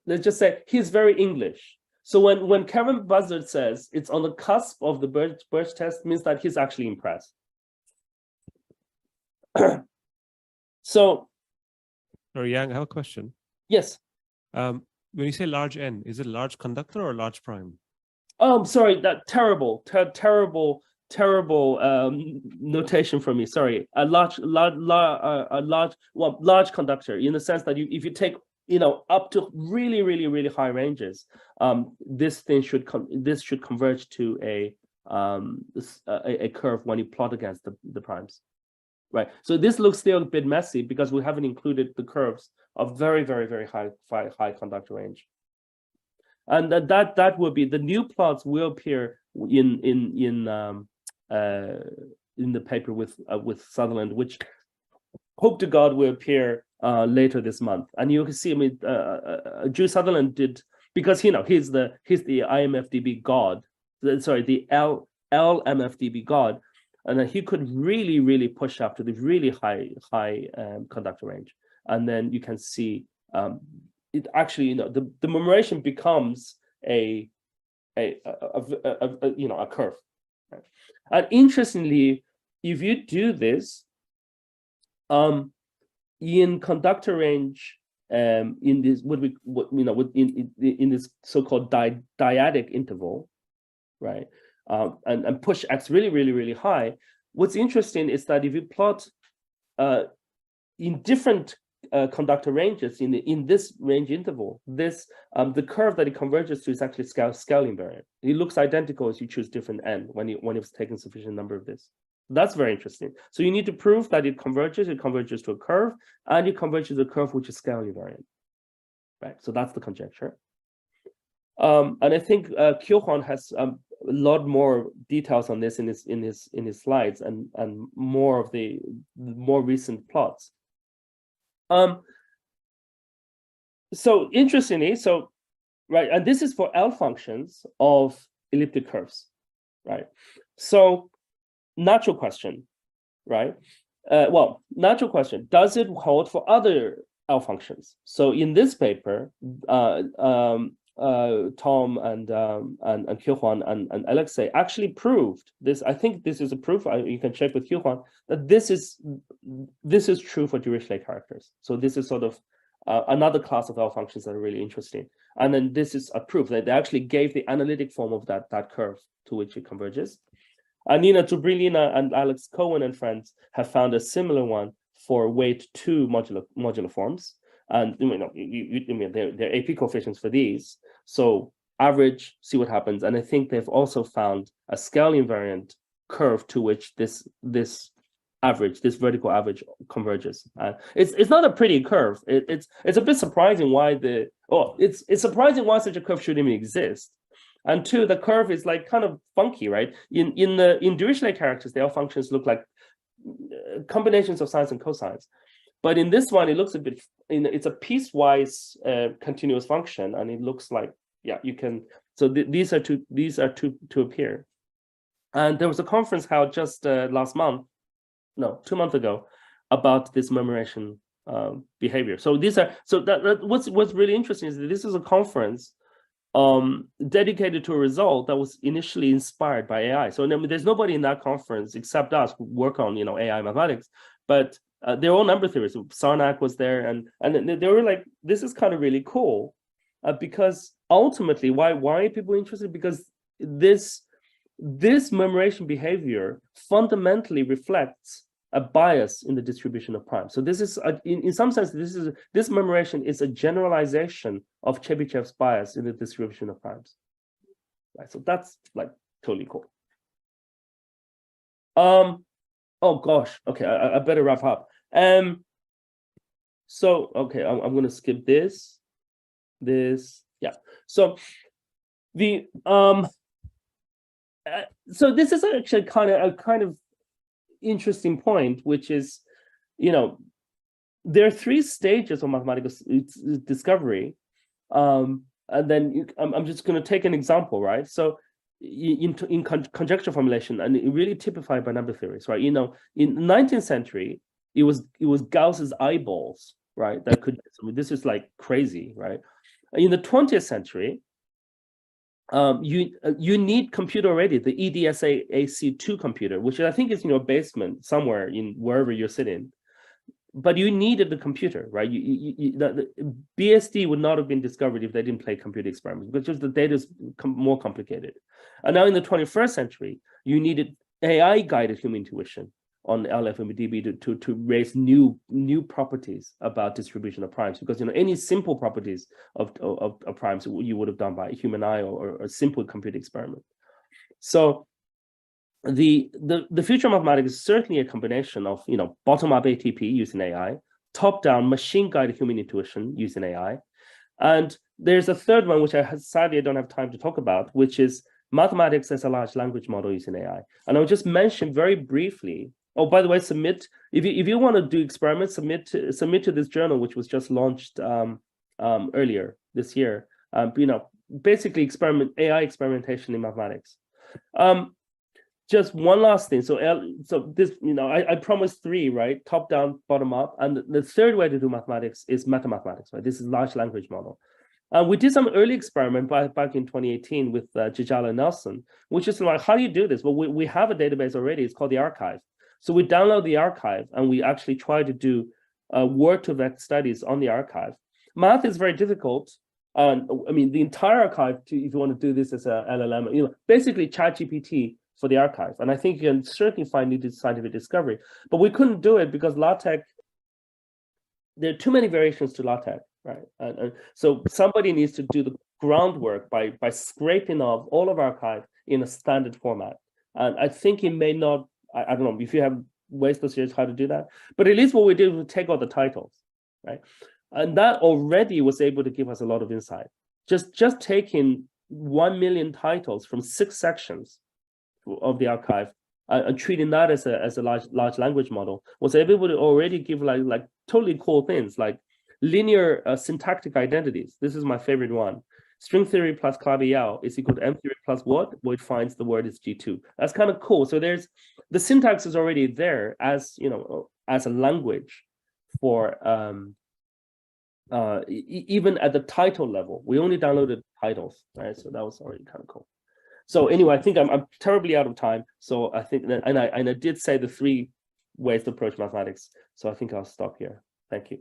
let's just say he's very English. So when Kevin Buzzard says it's on the cusp of the Birch test, means that he's actually impressed. So, Yang, I have a question. Yes. When you say large n, is it large conductor or large prime? Oh, sorry, that terrible notation from me. Sorry, a large conductor, in the sense that if you take, you know, up to really high ranges, this should converge to a curve when you plot against the primes. Right. So this looks still a bit messy because we haven't included the curves of very high conductor range. And that will be the new plots will appear in the paper with Sutherland, which hope to God will appear later this month. And you can see, I mean, Drew Sutherland did, because he's the IMFDB god, sorry, the LMFDB god, and he could really push up to the really high conductor range. And then you can see it actually, the memorization becomes a curve. Right? And interestingly, if you do this, in conductor range, in this in this so-called dyadic interval, right, and push x really high. What's interesting is that if you plot in different conductor ranges in this range interval, this the curve that it converges to is actually scale invariant. It looks identical as you choose different n when you've taken sufficient number of this. That's very interesting. So you need to prove that it converges to a curve, and it converges to a curve which is scale invariant. Right. So that's the conjecture. And I think Kyo-Hwan has a lot more details on this in his slides, and more of the more recent plots. So interestingly, right, and this is for L functions of elliptic curves, right? So natural question, right? Natural question, does it hold for other L functions? So in this paper, Tom and Kyo-Hwan and Alexei actually proved this. I think this is a proof. You can check with Kyo-Hwan that this is true for Dirichlet characters. So this is sort of another class of L functions that are really interesting. And then this is a proof that they actually gave the analytic form of that curve to which it converges. And Nina Zubrilina and Alex Cohen and friends have found a similar one for weight 2 modular forms. And there are AP coefficients for these. So average, see what happens. And I think they've also found a scale invariant curve to which this vertical average converges. It's not a pretty curve. It's a bit surprising why it's surprising why such a curve should even exist. And two, the curve is like kind of funky, right? In Dirichlet characters, the L functions look like combinations of sines and cosines. But in this one, it looks a bit, it's a piecewise continuous function, and it looks like, yeah, you can. So these are to appear. And there was a conference held just 2 months ago, about this memorization behavior. So what's really interesting is that this is a conference dedicated to a result that was initially inspired by AI. So there's nobody in that conference except us who work on AI mathematics, but they're all number theorists. Sarnak was there, and they were like, this is kind of really cool, because ultimately, why are people interested? Because this memorization behavior fundamentally reflects a bias in the distribution of primes. So this is, in some sense, this memorization is a generalization of Chebyshev's bias in the distribution of primes. Right. So that's like totally cool. Oh gosh. Okay, I better wrap up. So okay, I'm going to skip this. Yeah. So the so this is actually kind of interesting point, which is, there are 3 stages of mathematical discovery, and then I'm just going to take an example, right? So in conjecture formulation, and it really typified by number theories, right? In the 19th century, it was Gauss's eyeballs, right? That could, this is like crazy, right? In the 20th century, you need computer already, the EDSA AC2 computer, which I think is in your basement somewhere in wherever you're sitting. But you needed the computer, right? The BSD would not have been discovered if they didn't play computer experiments, because the data is more complicated. And now in the 21st century, you needed AI-guided human intuition on LFMDB to raise new properties about distribution of primes, because any simple properties of primes you would have done by a human eye or a simple computer experiment. So the future of mathematics is certainly a combination of bottom-up ATP using AI, top-down machine-guided human intuition using AI, and there's a third one, which sadly I don't have time to talk about, which is mathematics as a large language model using AI. And I'll just mention very briefly. Oh, by the way, submit if you want to do experiments, submit to this journal, which was just launched earlier this year. Basically AI experimentation in mathematics. Just one last thing. So this, I promised 3, right? Top down, bottom up. And the third way to do mathematics is meta-mathematics, right? This is large language model. We did some early experiment back in 2018 with Jijala and Nelson, which is like, how do you do this? Well, we have a database already. It's called the archive. So we download the archive and we actually try to do word-to-vec studies on the archive. Math is very difficult. I mean, the entire archive, if you want to do this as a LLM, basically ChatGPT for the archive. And I think you can certainly find new scientific discovery. But we couldn't do it because LaTeX, there are too many variations to LaTeX, right? And so somebody needs to do the groundwork by scraping off all of archive in a standard format. And I think it may not, I don't know if you have ways to suggest how to do that, but at least what we did was take all the titles, right? And that already was able to give us a lot of insight. Just taking 1 million titles from 6 sections of the archive and treating that as a large language model was able to already give like totally cool things like linear syntactic identities. This is my favorite one. String theory plus Clavier is equal to M theory plus what? Well, it finds the word is G2. That's kind of cool. So there's the syntax is already there as as a language for even at the title level. We only downloaded titles, right? So that was already kind of cool. So anyway, I think I'm terribly out of time. So I think that, and I did say the 3 ways to approach mathematics. So I think I'll stop here. Thank you.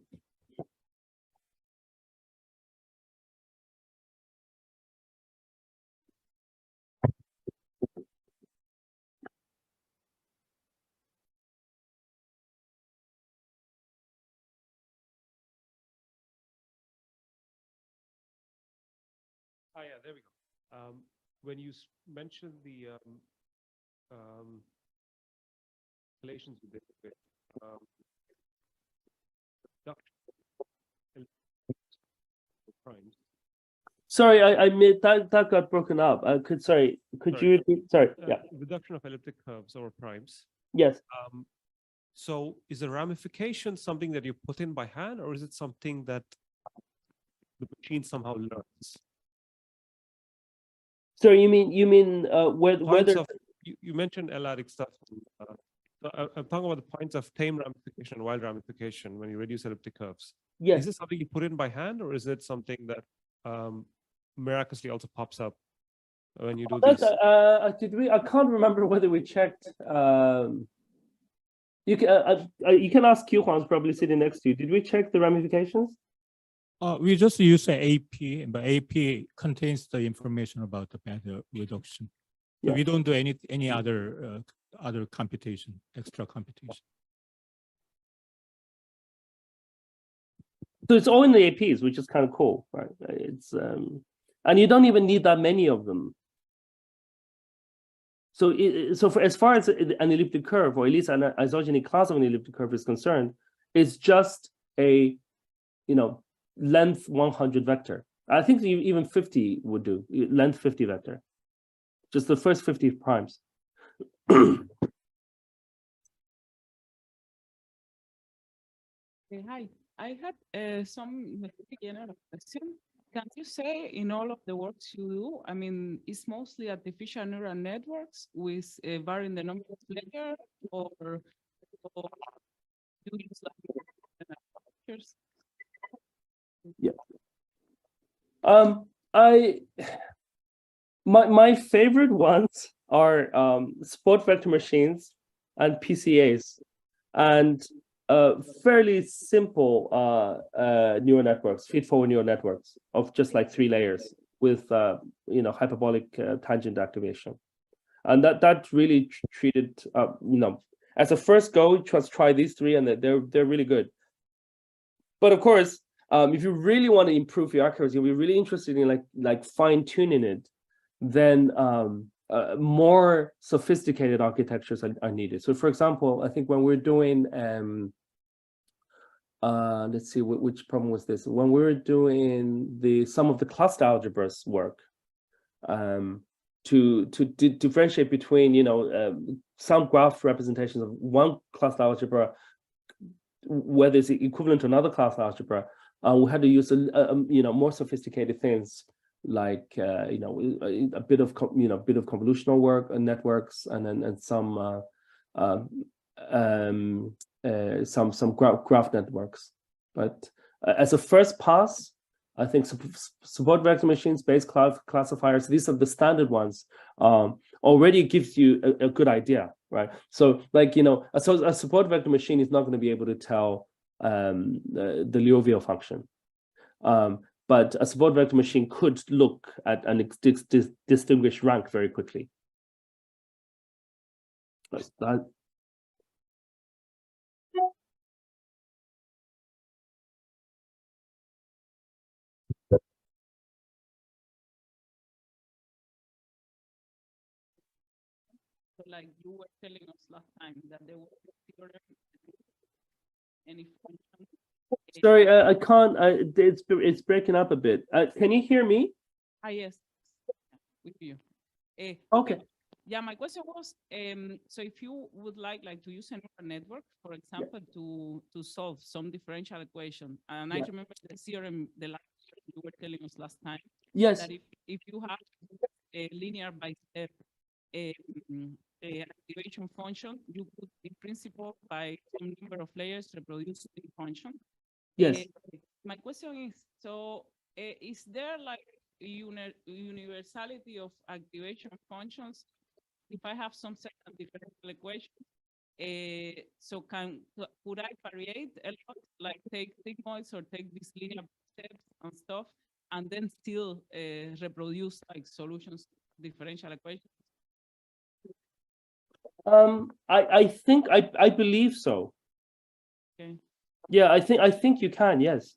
Oh, yeah, there we go. When you mentioned the relations with it, primes. Sorry, I made that got broken up. Could you repeat? Sorry, yeah. Reduction of elliptic curves over primes. Yes. So is the ramification something that you put in by hand, or is it something that the machine somehow learns? So you mean whether you mentioned elliptic stuff. I'm talking about the points of tame ramification and wild ramification when you reduce elliptic curves. yes. Is this something you put in by hand, or is it something that miraculously also pops up when you do this? I can't remember whether we checked. You can ask Q Huang's probably sitting next to you. Did we check the ramifications? We just use the AP, but AP contains the information about the beta reduction. So Yeah. we don't do any other computation, extra computation. So it's all in the APs, which is kind of cool, right? It's and you don't even need that many of them. So as far as an elliptic curve, or at least an isogeny class of an elliptic curve is concerned, it's just a length 100 vector. I think even 50 would do, length 50 vector. Just the first 50 primes. Hi, I had some general question. Can you say in all of the works you do, I mean, it's mostly artificial neural networks with varying the number of layers, or do you use like Yeah. My favorite ones are sport vector machines and PCAs, and fairly simple neural networks, feed-forward neural networks of just like 3 layers with hyperbolic tangent activation, and that really treated as a first go. Just try these 3, and they're really good. But of course, if you really want to improve your accuracy, you'll be really interested in like fine-tuning it, then more sophisticated architectures are needed. So for example, I think when we're doing let's see, which problem was this? When we were doing some of the cluster algebras work, to differentiate between, some graph representations of one cluster algebra, whether it's equivalent to another cluster algebra, we had to use more sophisticated things like a bit of convolutional work and networks, and some graph networks. But as a first pass, I think support vector machines, base classifiers, these are the standard ones, already gives you a good idea, right? So like, a support vector machine is not going to be able to tell the Liouville function. But a support vector machine could look at and distinguish rank very quickly. So like you were telling us last time that there was a theorem, any function. Sorry, I can't. It's breaking up a bit. Can you hear me? Yes, with you. Okay. Yeah, my question was, so if you would like to use a neural network, for example, to solve some differential equation, and I remember the theorem, the last you were telling us last time. Yes. That if you have a linear by step activation function, you could, in principle, by some number of layers, reproduce the function. Yes. My question is, so is there like universality of activation functions? If I have some certain differential equation, so could I variate a lot, like take sigmoids or take these linear steps and stuff, and then still reproduce like solutions to differential equations? I believe so. Okay. Yeah, I think you can. Yes.